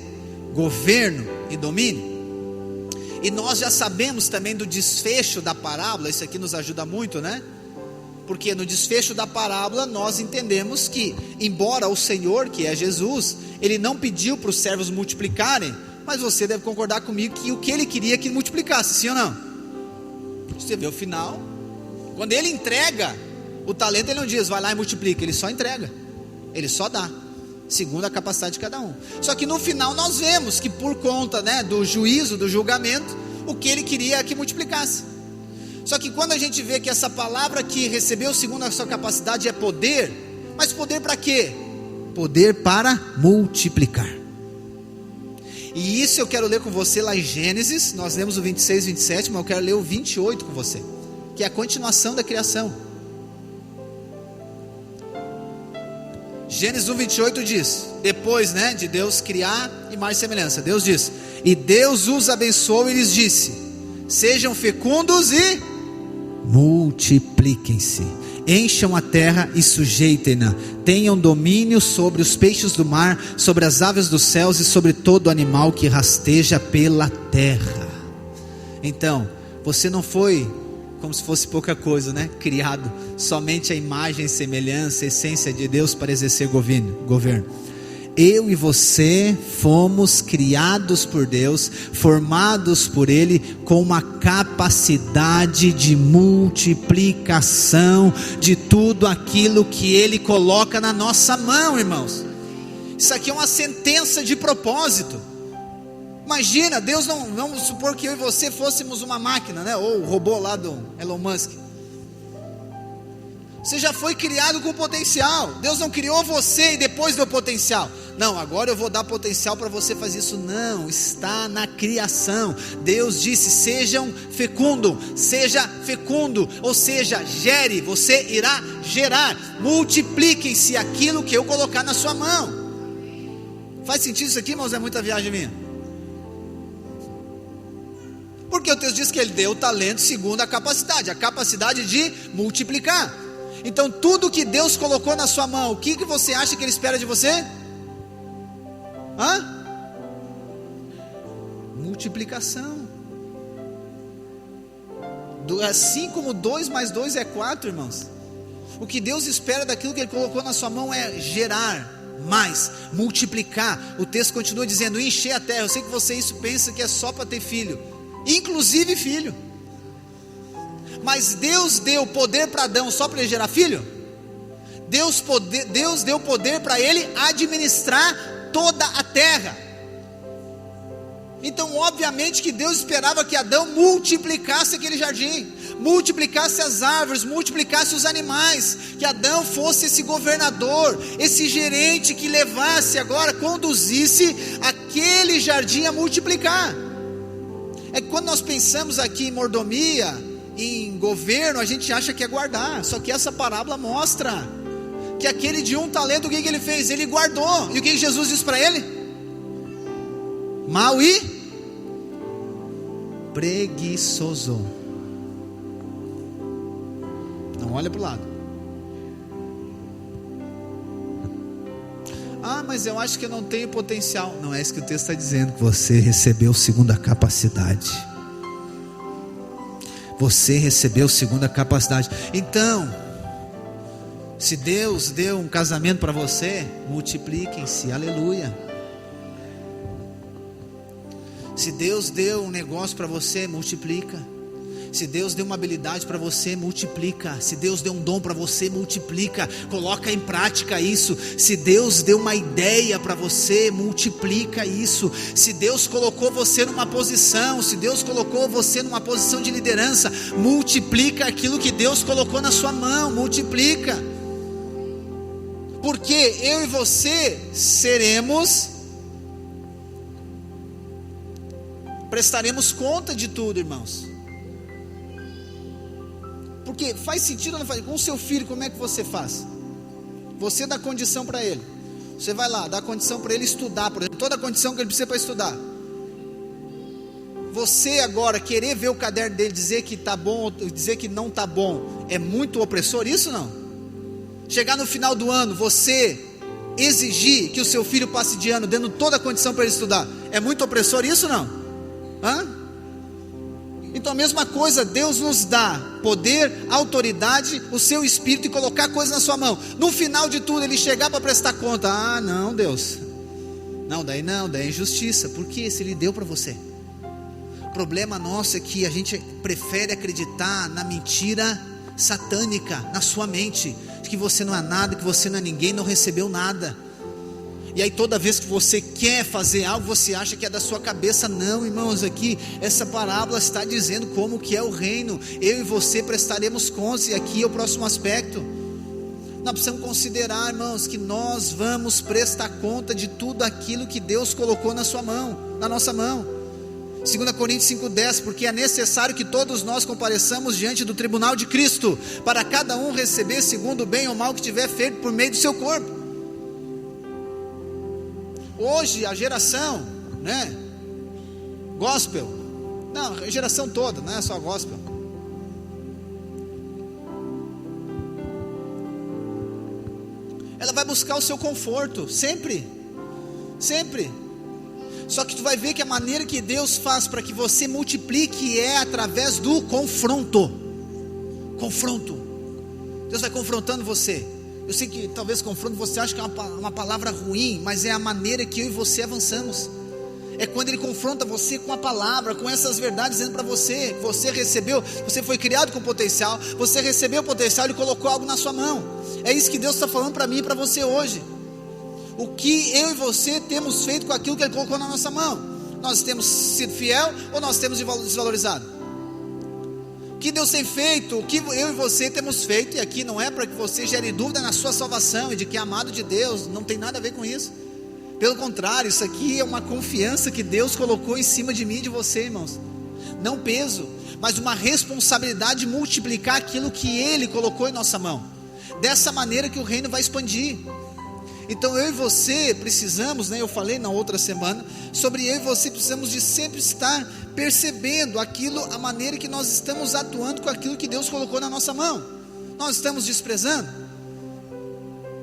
governo e domínio, e nós já sabemos também do desfecho da parábola, isso aqui nos ajuda muito, né? Porque no desfecho da parábola nós entendemos que, embora o Senhor, que é Jesus, ele não pediu para os servos multiplicarem, mas você deve concordar comigo que o que ele queria é que multiplicasse, sim ou não? Você vê o final, quando ele entrega o talento, ele não diz, vai lá e multiplica, ele só entrega, ele só dá, segundo a capacidade de cada um. Só que no final nós vemos que por conta, né, do juízo, do julgamento, o que ele queria é que multiplicasse. Só que quando a gente vê que essa palavra que recebeu segundo a sua capacidade é poder, mas poder para quê? Poder para multiplicar. E isso eu quero ler com você lá em Gênesis, nós lemos o 26, 27, mas eu quero ler o 28 com você, que é a continuação da criação. Gênesis 1, 28 diz, depois, né, de Deus criar imagem e semelhança, Deus diz, e Deus os abençoou e lhes disse, sejam fecundos e multipliquem-se, encham a terra e sujeitem-na, tenham domínio sobre os peixes do mar, sobre as aves dos céus e sobre todo animal que rasteja pela terra. Então, você não foi como se fosse pouca coisa, né? Criado somente a imagem, semelhança, essência de Deus para exercer governo. Eu e você fomos criados por Deus, formados por Ele, com uma capacidade de multiplicação de tudo aquilo que Ele coloca na nossa mão, irmãos. Isso aqui é uma sentença de propósito. Imagina, Deus não, vamos supor que eu e você fôssemos uma máquina, né? Ou o robô lá do Elon Musk. Você já foi criado com potencial. Deus não criou você e depois deu potencial. Não, agora eu vou dar potencial para você fazer isso. Não, está na criação. Deus disse, seja fecundo, ou seja, gere, você irá gerar. Multipliquem-se aquilo que eu colocar na sua mão. Faz sentido isso aqui, irmãos? É muita viagem minha. Porque o texto diz que ele deu o talento segundo a capacidade de multiplicar. Então tudo que Deus colocou na sua mão, o que você acha que Ele espera de você? Multiplicação. Assim como 2 mais 2 é 4, irmãos. O que Deus espera daquilo que Ele colocou na sua mão é gerar mais, multiplicar. O texto continua dizendo, encher a terra. Eu sei que você isso pensa que é só para ter filho, inclusive filho. Mas Deus deu poder para Adão só para ele gerar filho? Deus deu poder para ele administrar toda a terra. Então obviamente que Deus esperava que Adão multiplicasse aquele jardim, multiplicasse as árvores, multiplicasse os animais, que Adão fosse esse governador, esse gerente que levasse agora, conduzisse aquele jardim a multiplicar. É que quando nós pensamos aqui em mordomia, em governo, a gente acha que é guardar. Só que essa parábola mostra que aquele de 1 talento, o que ele fez? Ele guardou. E o que Jesus disse para ele? Mau e preguiçoso. Não olha para o lado. Mas eu acho que eu não tenho potencial. Não é isso que o texto está dizendo. Que você recebeu segundo a capacidade. Você recebeu segundo a capacidade. Então, se Deus deu um casamento para você, multipliquem-se, aleluia. Se Deus deu um negócio para você, multiplica. Se Deus deu uma habilidade para você, multiplica. Se Deus deu um dom para você, multiplica. Coloca em prática isso. Se Deus deu uma ideia para você, multiplica isso. Se Deus colocou você numa posição, se Deus colocou você numa posição de liderança, multiplica aquilo que Deus colocou na sua mão, multiplica. Porque eu e você prestaremos conta de tudo, irmãos. Porque faz sentido ou não faz? Com o seu filho, como é que você faz? Você dá condição para ele. Você vai lá, dá condição para ele estudar, por exemplo, toda a condição que ele precisa para estudar. Você agora querer ver o caderno dele, dizer que está bom, ou dizer que não está bom, é muito opressor isso, não? Chegar no final do ano, você exigir que o seu filho passe de ano, dando toda a condição para ele estudar, é muito opressor isso, não? Então a mesma coisa, Deus nos dá poder, autoridade, o seu espírito, e colocar coisas na sua mão. No final de tudo, ele chegar para prestar conta, não, Deus, daí é injustiça. Por quê? Se ele deu para você. O problema nosso é que a gente prefere acreditar na mentira satânica, na sua mente, de que você não é nada, que você não é ninguém, não recebeu nada. E aí toda vez que você quer fazer algo, você acha que é da sua cabeça. Não, irmãos, aqui essa parábola está dizendo como que é o reino. Eu e você prestaremos contas, e aqui é o próximo aspecto. Nós precisamos considerar, irmãos, que nós vamos prestar conta de tudo aquilo que Deus colocou na sua mão, na nossa mão. 2 Coríntios 5,10, porque é necessário que todos nós compareçamos diante do tribunal de Cristo, para cada um receber segundo o bem ou mal que tiver feito por meio do seu corpo. Hoje a geração, gospel, não, a geração toda, não é só gospel, ela vai buscar o seu conforto, sempre. Só que tu vai ver que a maneira que Deus faz para que você multiplique é através do confronto. Deus vai confrontando você. Eu sei que talvez confronto você acha que é uma palavra ruim, mas é a maneira que eu e você avançamos. É quando Ele confronta você com a palavra, com essas verdades, dizendo para você, que você recebeu, você foi criado com potencial, você recebeu o potencial, Ele colocou algo na sua mão. É isso que Deus está falando para mim e para você hoje. O que eu e você temos feito com aquilo que Ele colocou na nossa mão? Nós temos sido fiel ou nós temos desvalorizado? O que Deus tem feito, o que eu e você temos feito, e aqui não é para que você gere dúvida na sua salvação e de que é amado de Deus, não tem nada a ver com isso. Pelo contrário, isso aqui é uma confiança que Deus colocou em cima de mim e de você, irmãos. Não peso, mas uma responsabilidade de multiplicar aquilo que Ele colocou em nossa mão. Dessa maneira que o reino vai expandir. Então eu e você precisamos, eu falei na outra semana, sobre eu e você precisamos de sempre estar percebendo aquilo, a maneira que nós estamos atuando com aquilo que Deus colocou na nossa mão. Nós estamos desprezando?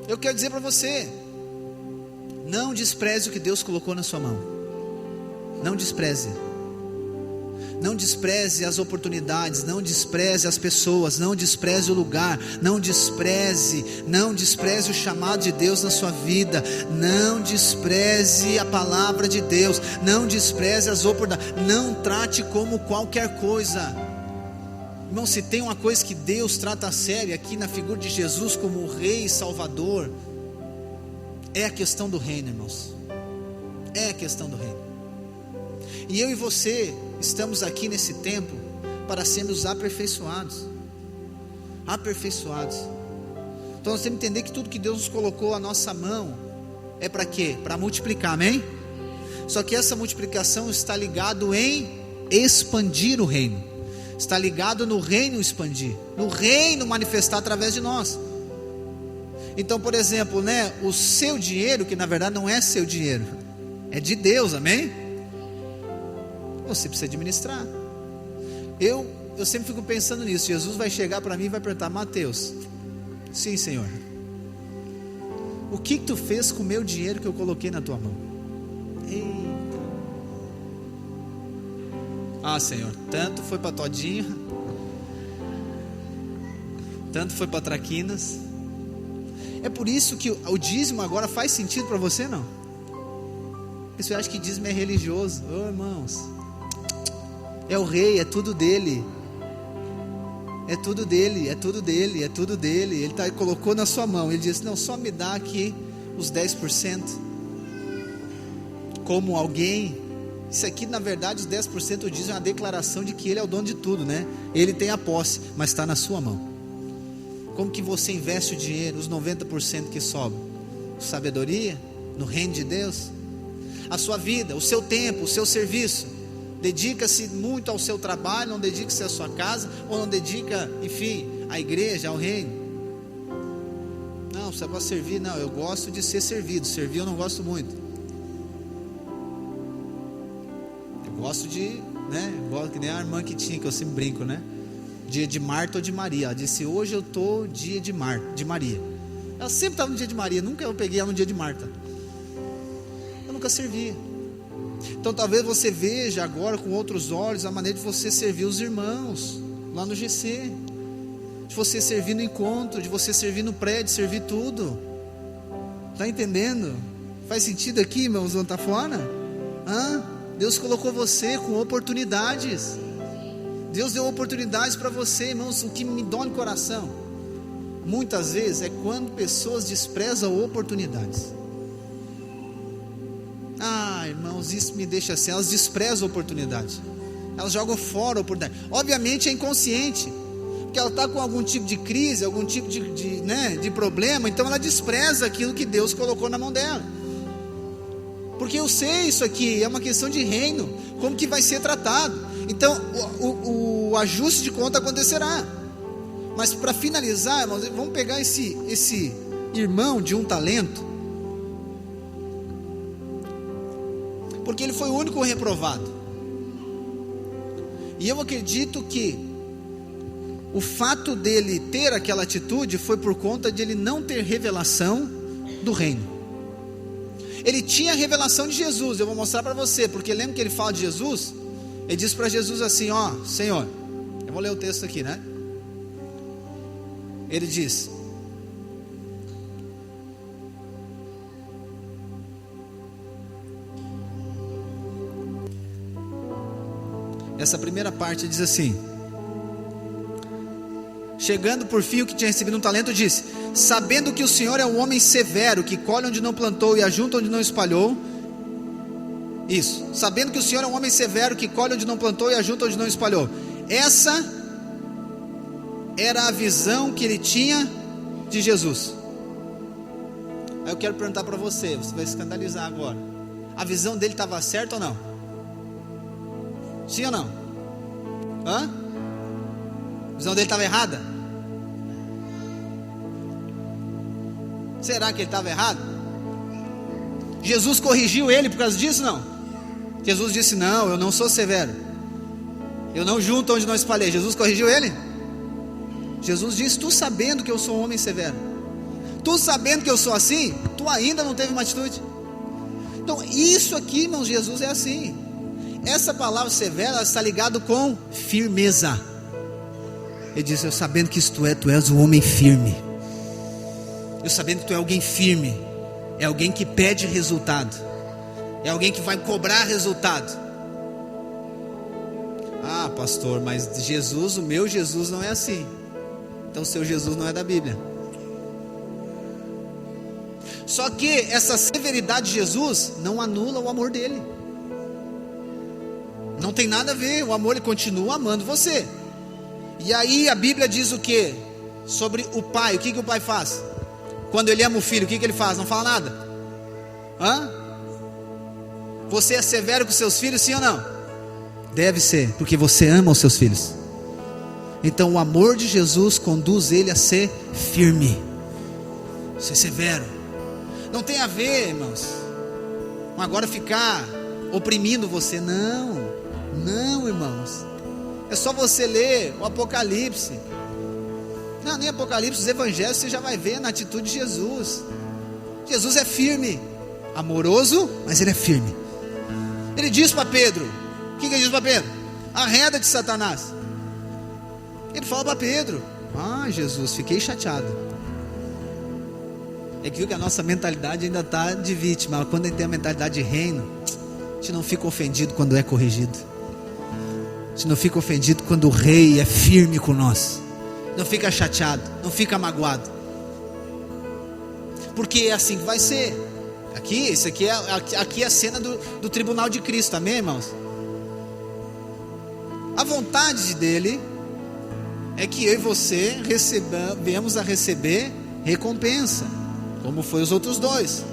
Eu quero dizer para você, não despreze o que Deus colocou na sua mão. Não despreze. Não despreze as oportunidades, não despreze as pessoas, não despreze o lugar, não despreze o chamado de Deus na sua vida, não despreze a palavra de Deus, não despreze as oportunidades, não trate como qualquer coisa. Irmão, se tem uma coisa que Deus trata a sério aqui na figura de Jesus como o Rei e Salvador, é a questão do reino, irmãos. É a questão do reino. E eu e você estamos aqui nesse tempo para sermos aperfeiçoados. Então nós temos que entender que tudo que Deus nos colocou à nossa mão é para quê? Para multiplicar, amém? Só que essa multiplicação está ligado em expandir o reino. Está ligado no reino expandir, no reino manifestar através de nós. Então, por exemplo, o seu dinheiro, que na verdade não é seu dinheiro, é de Deus, amém? Você precisa administrar. Eu sempre fico pensando nisso. Jesus vai chegar para mim e vai perguntar: Mateus, sim, Senhor, o que tu fez com o meu dinheiro que eu coloquei na tua mão? Eita. Senhor, tanto foi para Todinha, tanto foi para Traquinas. É por isso que o dízimo agora faz sentido para você, não? Você acha que dízimo é religioso? Irmãos, é o rei, é tudo dele. É tudo dele. Ele colocou na sua mão. Ele disse: não, só me dá aqui os 10%. Como alguém. Isso aqui, na verdade, os 10% diz uma declaração de que ele é o dono de tudo, Ele tem a posse, mas está na sua mão. Como que você investe o dinheiro, os 90% que sobram? Sabedoria, no reino de Deus. A sua vida, o seu tempo, o seu serviço. Dedica-se muito ao seu trabalho, não dedica-se à sua casa, ou não dedica, enfim, à igreja, ao reino. Não, Não, você vai servir, não, eu gosto de ser servido. Servir eu não gosto muito. Eu gosto de, né? Eu gosto, que nem a irmã que tinha, que eu sempre brinco, né? Dia de Marta ou de Maria. Ela disse, hoje eu estou dia de Maria. Ela sempre estava no dia de Maria, nunca eu peguei ela no dia de Marta. Eu nunca servi. Então talvez você veja agora com outros olhos a maneira de você servir os irmãos lá no GC, de você servir no encontro, de você servir no prédio, servir tudo. Está entendendo? Faz sentido aqui, irmãos, não está fora? Deus colocou você com oportunidades. Deus deu oportunidades para você, irmãos. O que me dói no coração muitas vezes é quando pessoas desprezam oportunidades. Irmãos, isso me deixa assim. Elas desprezam a oportunidade, elas jogam fora a oportunidade. Obviamente é inconsciente, porque ela está com algum tipo de crise, algum tipo de problema. Então ela despreza aquilo que Deus colocou na mão dela. Porque eu sei, isso aqui é uma questão de reino, como que vai ser tratado. Então o ajuste de conta acontecerá. Mas para finalizar, irmãos, vamos pegar esse irmão de um talento, porque ele foi o único reprovado. E eu acredito que o fato dele ter aquela atitude foi por conta de ele não ter revelação do reino. Ele tinha a revelação de Jesus. Eu vou mostrar para você, porque lembra que ele fala de Jesus? Ele diz para Jesus assim, Senhor, eu vou ler o texto aqui, né? Ele diz, essa primeira parte diz assim: chegando por fim o que tinha recebido um talento, disse, sabendo que o Senhor é um homem severo, que colhe onde não plantou e ajunta onde não espalhou. Isso, sabendo que o Senhor é um homem severo, que colhe onde não plantou e ajunta onde não espalhou. Essa era a visão que ele tinha de Jesus. Aí eu quero perguntar para você, você vai escandalizar agora. A visão dele estava certa ou não? Sim ou não? A visão dele estava errada? Será que ele estava errado? Jesus corrigiu ele por causa disso? Não. Jesus disse, não, eu não sou severo, eu não junto onde não espalhei. Jesus corrigiu ele? Jesus disse, tu sabendo que eu sou um homem severo, tu sabendo que eu sou assim, tu ainda não teve uma atitude. Então isso aqui, irmãos, Jesus é assim. Essa palavra severa está ligado com firmeza. Ele diz, eu sabendo que tu és um homem firme, eu sabendo que tu é alguém firme, é alguém que pede resultado, é alguém que vai cobrar resultado. Pastor, mas Jesus, o meu Jesus não é assim. Então o seu Jesus não é da Bíblia. Só que essa severidade de Jesus não anula o amor dele. Não tem nada a ver, o amor, ele continua amando você. E aí a Bíblia diz o que? Sobre o pai, o que o pai faz? Quando ele ama o filho, o que ele faz? Não fala nada? Você é severo com seus filhos, sim ou não? Deve ser, porque você ama os seus filhos. Então o amor de Jesus conduz ele a ser firme, ser severo. Não tem a ver, irmãos, com agora ficar oprimindo você. Não, irmãos. É só você ler o Apocalipse. Não, nem Apocalipse, os evangelhos você já vai ver na atitude de Jesus. Jesus é firme, amoroso, mas ele é firme. Ele diz para Pedro, o que ele diz para Pedro? Arreda de Satanás. Ele fala para Pedro, Jesus, fiquei chateado. É que a nossa mentalidade ainda está de vítima. Quando a gente tem a mentalidade de reino, a gente não fica ofendido quando é corrigido. A gente não fica ofendido quando o rei é firme com nós. Não fica chateado, não fica magoado. Porque é assim que vai ser. Aqui é a cena do tribunal de Cristo, amém, irmãos? A vontade dele é que eu e você venhamos a receber recompensa, como foi os outros dois.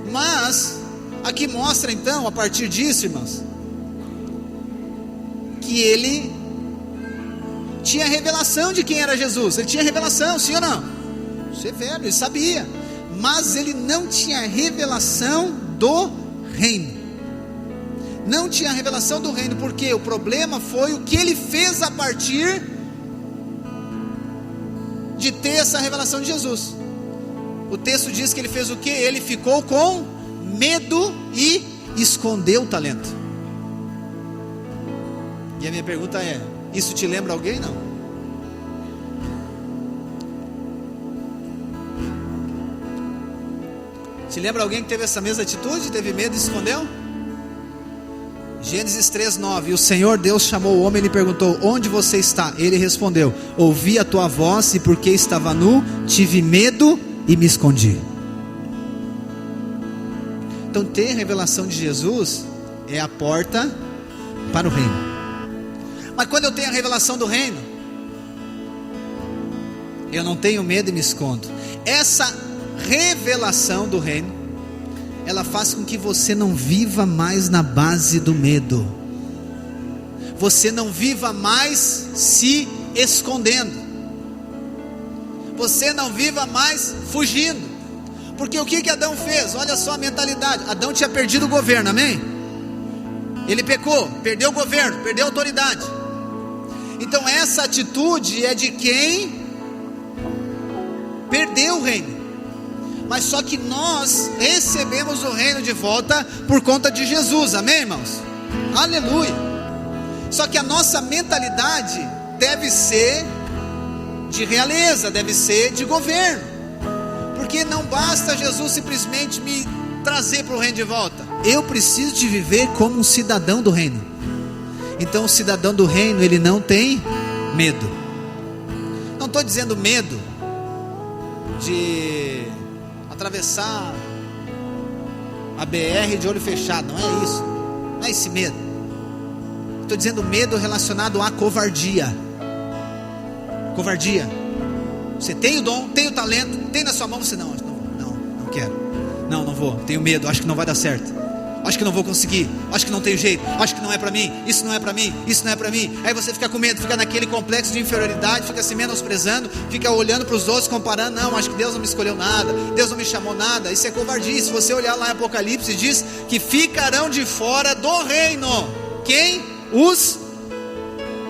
Mas aqui mostra então, a partir disso, irmãos, que ele tinha revelação de quem era Jesus. Ele tinha revelação, sim ou não? severo, ele sabia, mas ele não tinha revelação do reino. Não tinha revelação do reino, porque o problema foi o que ele fez a partir de ter essa revelação de Jesus. O texto diz que ele fez o que? Ele ficou com medo e escondeu o talento. E a minha pergunta é: isso te lembra alguém? Não? Te lembra alguém que teve essa mesma atitude? Teve medo e escondeu? Gênesis 3:9. O Senhor Deus chamou o homem e lhe perguntou: onde você está? Ele respondeu: ouvi a tua voz e porque estava nu, tive medo e me escondi. Então ter revelação de Jesus é a porta para o reino. Mas quando eu tenho a revelação do reino, eu não tenho medo e me escondo. Essa revelação do reino, ela faz com que você não viva mais na base do medo. Você não viva mais se escondendo. Você não viva mais fugindo. Porque o que Adão fez? Olha só a mentalidade. Adão tinha perdido o governo, amém? Ele pecou, perdeu o governo, perdeu a autoridade. Então essa atitude é de quem perdeu o reino. Mas só que nós recebemos o reino de volta por conta de Jesus, amém, irmãos? Aleluia. Só que a nossa mentalidade deve ser de realeza, deve ser de governo. Porque não basta Jesus simplesmente me trazer para o reino de volta. Eu preciso de viver como um cidadão do reino. Então o cidadão do reino, ele não tem medo. Não estou dizendo medo de atravessar a BR de olho fechado, não é isso, não é esse medo. Estou dizendo medo relacionado à covardia. Covardia. Você tem o dom, tem o talento, tem na sua mão, você não quero, não vou, tenho medo, acho que não vai dar certo, acho que não vou conseguir, acho que não tem jeito, acho que não é para mim, isso não é para mim, isso não é para mim. Aí você fica com medo, fica naquele complexo de inferioridade, fica se menosprezando, fica olhando para os outros, comparando. Não, acho que Deus não me escolheu nada, Deus não me chamou nada. Isso é covardia. Se você olhar lá em Apocalipse, diz que ficarão de fora do reino. Quem? Os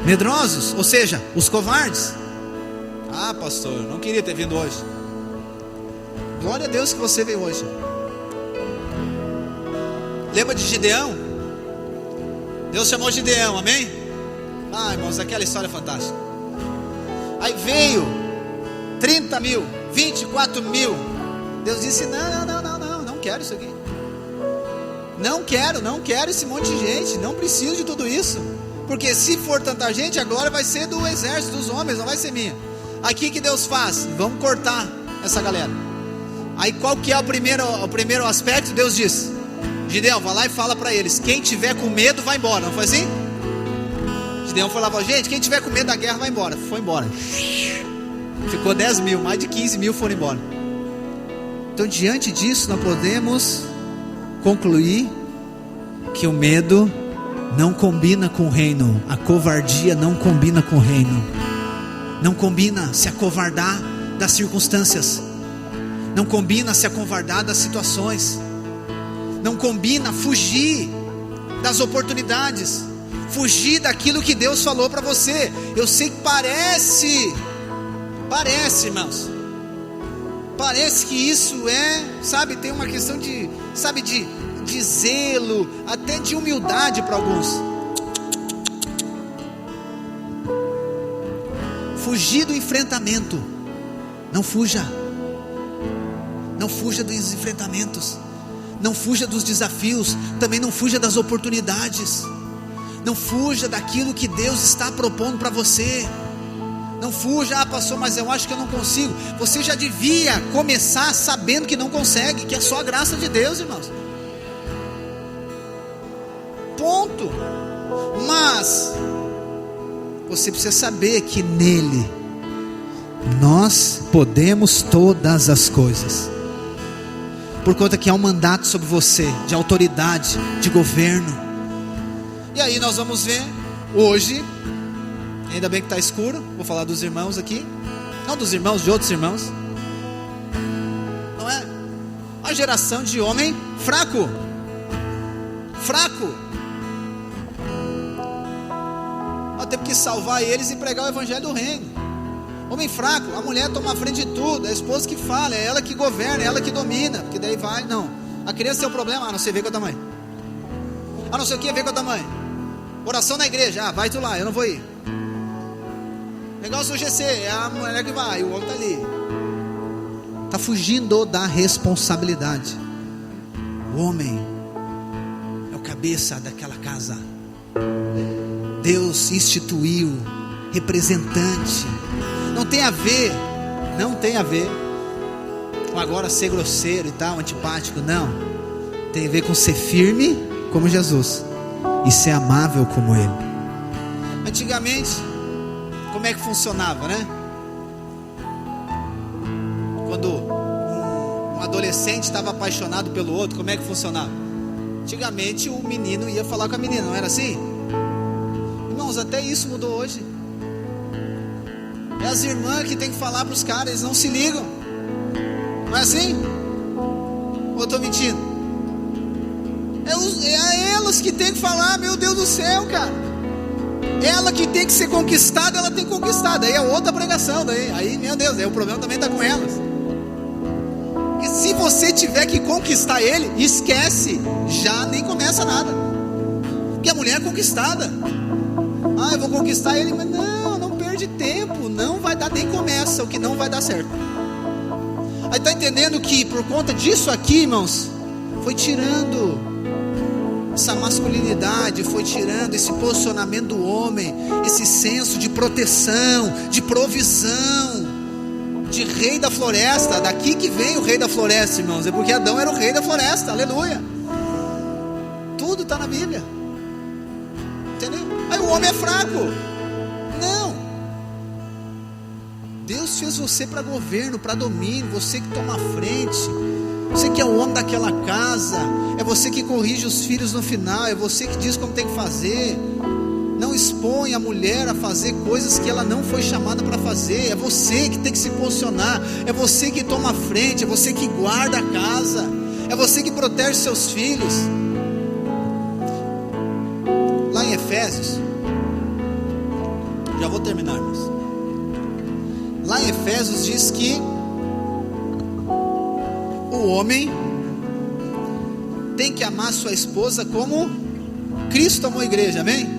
medrosos, ou seja, os covardes. Ah, pastor, não queria ter vindo hoje. Glória a Deus que você veio hoje. Lembra de Gideão? Deus chamou Gideão, amém? Ah, irmãos, aquela história é fantástica. Aí veio 30 mil, 24 mil. Deus disse: não quero isso aqui. Não quero esse monte de gente. Não preciso de tudo isso. Porque se for tanta gente, agora vai ser do exército dos homens, não vai ser minha. Aqui que Deus faz? Vamos cortar essa galera. Aí qual que é o primeiro aspecto? Deus diz: Gideão, vai lá e fala para eles: quem tiver com medo vai embora. Não foi assim? Gideão foi lá e falou: gente, quem tiver com medo da guerra vai embora. Foi embora. Ficou 10 mil, mais de 15 mil foram embora. Então diante disso nós podemos concluir que o medo não combina com o reino. A covardia não combina com o reino. Não combina se acovardar das circunstâncias. Não combina se acovardar das situações. Não combina fugir das oportunidades, fugir daquilo que Deus falou para você. Eu sei que parece, irmãos, parece que isso é, sabe, tem uma questão de, sabe, de zelo, até de humildade para alguns. Fugir do enfrentamento. Não fuja. Não fuja dos enfrentamentos. Não fuja dos desafios. Também não fuja das oportunidades. Não fuja daquilo que Deus está propondo para você. Não fuja: ah, pastor, mas eu acho que eu não consigo. Você já devia começar sabendo que não consegue, que é só a graça de Deus, irmãos. Ponto. Mas você precisa saber que nele nós podemos todas as coisas. Por conta que há um mandato sobre você, de autoridade, de governo. E aí nós vamos ver hoje, ainda bem que está escuro, vou falar dos irmãos aqui, não dos irmãos, de outros irmãos. Uma geração de homem fraco. Nós temos que salvar eles e pregar o evangelho do reino. Homem fraco, a mulher toma a frente de tudo, é a esposa que fala, é ela que governa, é ela que domina, porque daí vai, não. A criança tem um problema, não sei ver com a tua mãe. Não sei o que ver com a tua mãe. Oração na igreja, vai tu lá, eu não vou ir. Negócio do GC, é a mulher que vai, o homem está ali. Está fugindo da responsabilidade. O homem é o cabeça daquela casa. Deus instituiu representante. Não tem a ver com agora ser grosseiro e tal, antipático, não. Tem a ver com ser firme como Jesus e ser amável como Ele. Antigamente, como é que funcionava, né? Quando um adolescente estava apaixonado pelo outro, como é que funcionava? Antigamente o menino ia falar com a menina, não era assim? Irmãos, até isso mudou hoje. É as irmãs que tem que falar para os caras, eles não se ligam. Não é assim? Ou eu estou mentindo? É elas que tem que falar, meu Deus do céu, cara. Ela que tem que ser conquistada, ela tem que conquistar. Daí é outra pregação, aí meu Deus, aí o problema também está com elas. Porque se você tiver que conquistar ele, esquece, já nem começa nada. Porque a mulher é conquistada. Eu vou conquistar ele, mas não perde tempo, não vai dar, nem começa, o que não vai dar certo. Aí está entendendo que por conta disso aqui, irmãos, foi tirando essa masculinidade, foi tirando esse posicionamento do homem, esse senso de proteção, de provisão, de rei da floresta. Daqui que vem o rei da floresta, irmãos, é porque Adão era o rei da floresta, aleluia. Tudo está na Bíblia, entendeu? Aí o homem é fraco. Não, Deus fez você para governo, para domínio, você que toma a frente, você que é o homem daquela casa, é você que corrige os filhos no final, é você que diz como tem que fazer. Não expõe a mulher a fazer coisas que ela não foi chamada para fazer. É você que tem que se posicionar, é você que toma a frente, é você que guarda a casa, é você que protege seus filhos. Lá em Efésios, já vou terminar, irmãos. Lá em Efésios diz que o homem tem que amar sua esposa como Cristo amou a igreja, amém?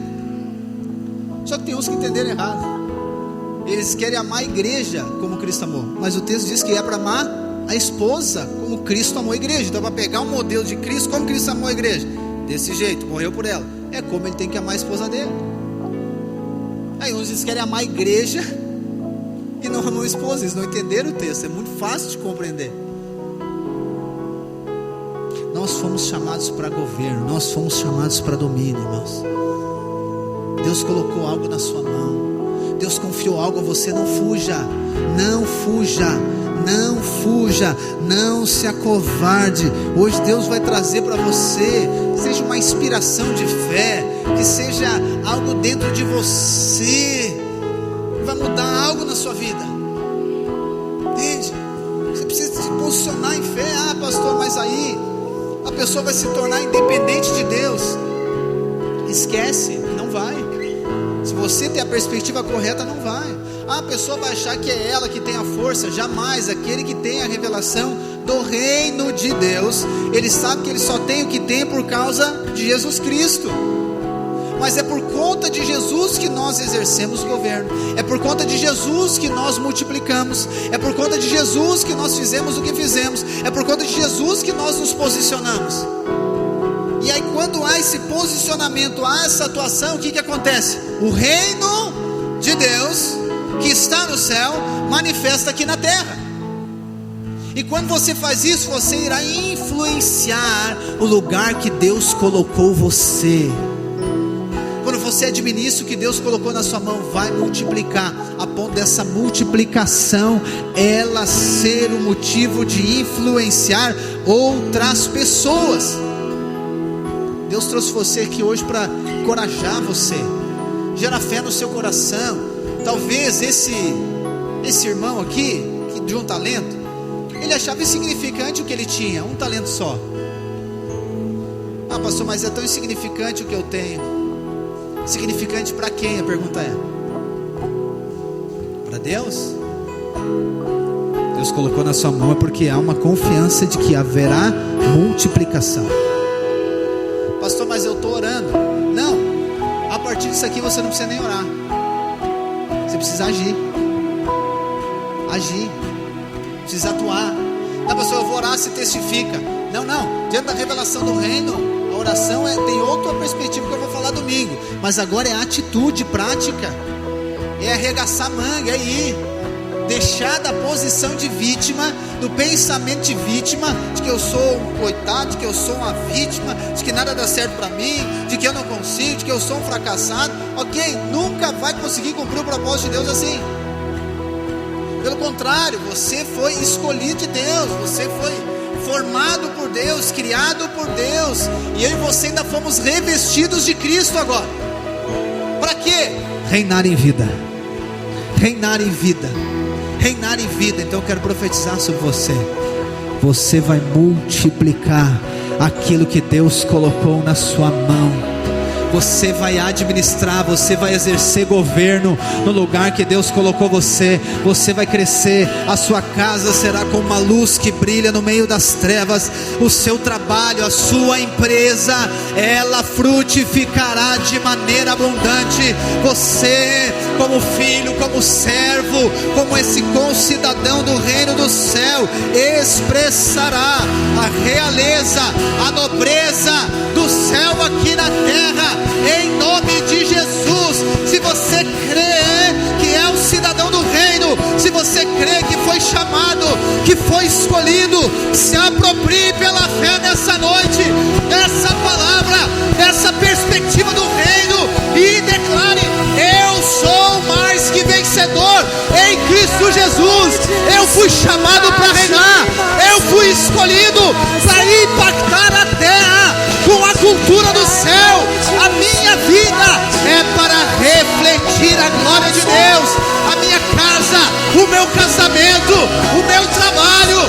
Só que tem uns que entenderam errado. Eles querem amar a igreja como Cristo amou, mas o texto diz que é para amar a esposa como Cristo amou a igreja. Então, para pegar um modelo de Cristo, como Cristo amou a igreja, desse jeito, morreu por ela, é como ele tem que amar a esposa dele. Aí uns eles querem amar a igreja e não amam a esposa. Eles não entenderam o texto, é muito fácil de compreender. Nós fomos chamados para governo, nós fomos chamados para domínio, irmãos. Deus colocou algo na sua mão, Deus confiou algo a você. Não fuja, não fuja, não fuja, não se acovarde. Hoje Deus vai trazer para você, seja uma inspiração de fé, que seja algo dentro de você, vai mudar algo na sua vida, entende? Você precisa se posicionar em fé. Pastor, mas aí a pessoa vai se tornar independente de Deus. Esquece, não vai. Se você tem a perspectiva correta, não vai. A pessoa vai achar que é ela que tem a força. Jamais. Aquele que tem a revelação do reino de Deus, ele sabe que ele só tem o que tem por causa de Jesus Cristo. Mas é por conta de Jesus que nós exercemos o governo, é por conta de Jesus que nós multiplicamos, é por conta de Jesus que nós fizemos o que fizemos, é por conta de Jesus que nós nos posicionamos. E aí, quando há esse posicionamento, há essa atuação, o que acontece? O reino de Deus que está no céu manifesta aqui na terra. E quando você faz isso, você irá influenciar o lugar que Deus colocou você. Quando você administra o que Deus colocou na sua mão, vai multiplicar, a ponto dessa multiplicação ela ser o motivo de influenciar outras pessoas. Deus trouxe você aqui hoje para encorajar você, gerar fé no seu coração. Talvez esse irmão aqui, que de um talento, Ele achava insignificante o que ele tinha, um talento só. Ah, pastor, mas é tão insignificante o que eu tenho. Significante para quem? A pergunta é: para Deus? Deus colocou na sua mão é porque há uma confiança de que haverá multiplicação. Pastor, mas eu estou orando. Não, a partir disso aqui você não precisa nem orar. Você precisa agir. Agir. Precisa atuar. Não, pastor, eu vou orar, se testifica. Não, diante da revelação do reino, a oração tem outra perspectiva que eu vou falar domingo. Mas agora é atitude prática. É arregaçar manga, é ir. Deixar da posição de vítima, do pensamento de vítima, de que eu sou um coitado, de que eu sou uma vítima, de que nada dá certo para mim, de que eu não consigo, de que eu sou um fracassado. Ok, nunca vai conseguir cumprir o propósito de Deus assim. Pelo contrário, você foi escolhido de Deus, você foi formado por Deus, criado por Deus, e eu e você ainda fomos revestidos de Cristo agora. Para quê? Reinar em vida. Reinar em vida. Reinar em vida. Então eu quero profetizar sobre você. Você vai multiplicar aquilo que Deus colocou na sua mão. Você vai administrar, você vai exercer governo no lugar que Deus colocou você. Você vai crescer, a sua casa será como uma luz que brilha no meio das trevas. O seu trabalho, a sua empresa, ela frutificará de maneira abundante. Você, como filho, como servo, como esse concidadão do reino do céu, expressará a realeza, a nobreza do céu aqui na terra, em nome de Jesus. Se você crê que é um cidadão do reino, se você crê que foi chamado, que foi escolhido, se aproprie pela fé nessa noite, essa palavra, essa perspectiva do reino, e declare: eu sou mais que vencedor em Cristo Jesus. Eu fui chamado para reinar, eu fui escolhido para impactar a terra com a cultura do céu. A minha vida é para refletir a glória de Deus. A minha casa, o meu casamento, o meu trabalho,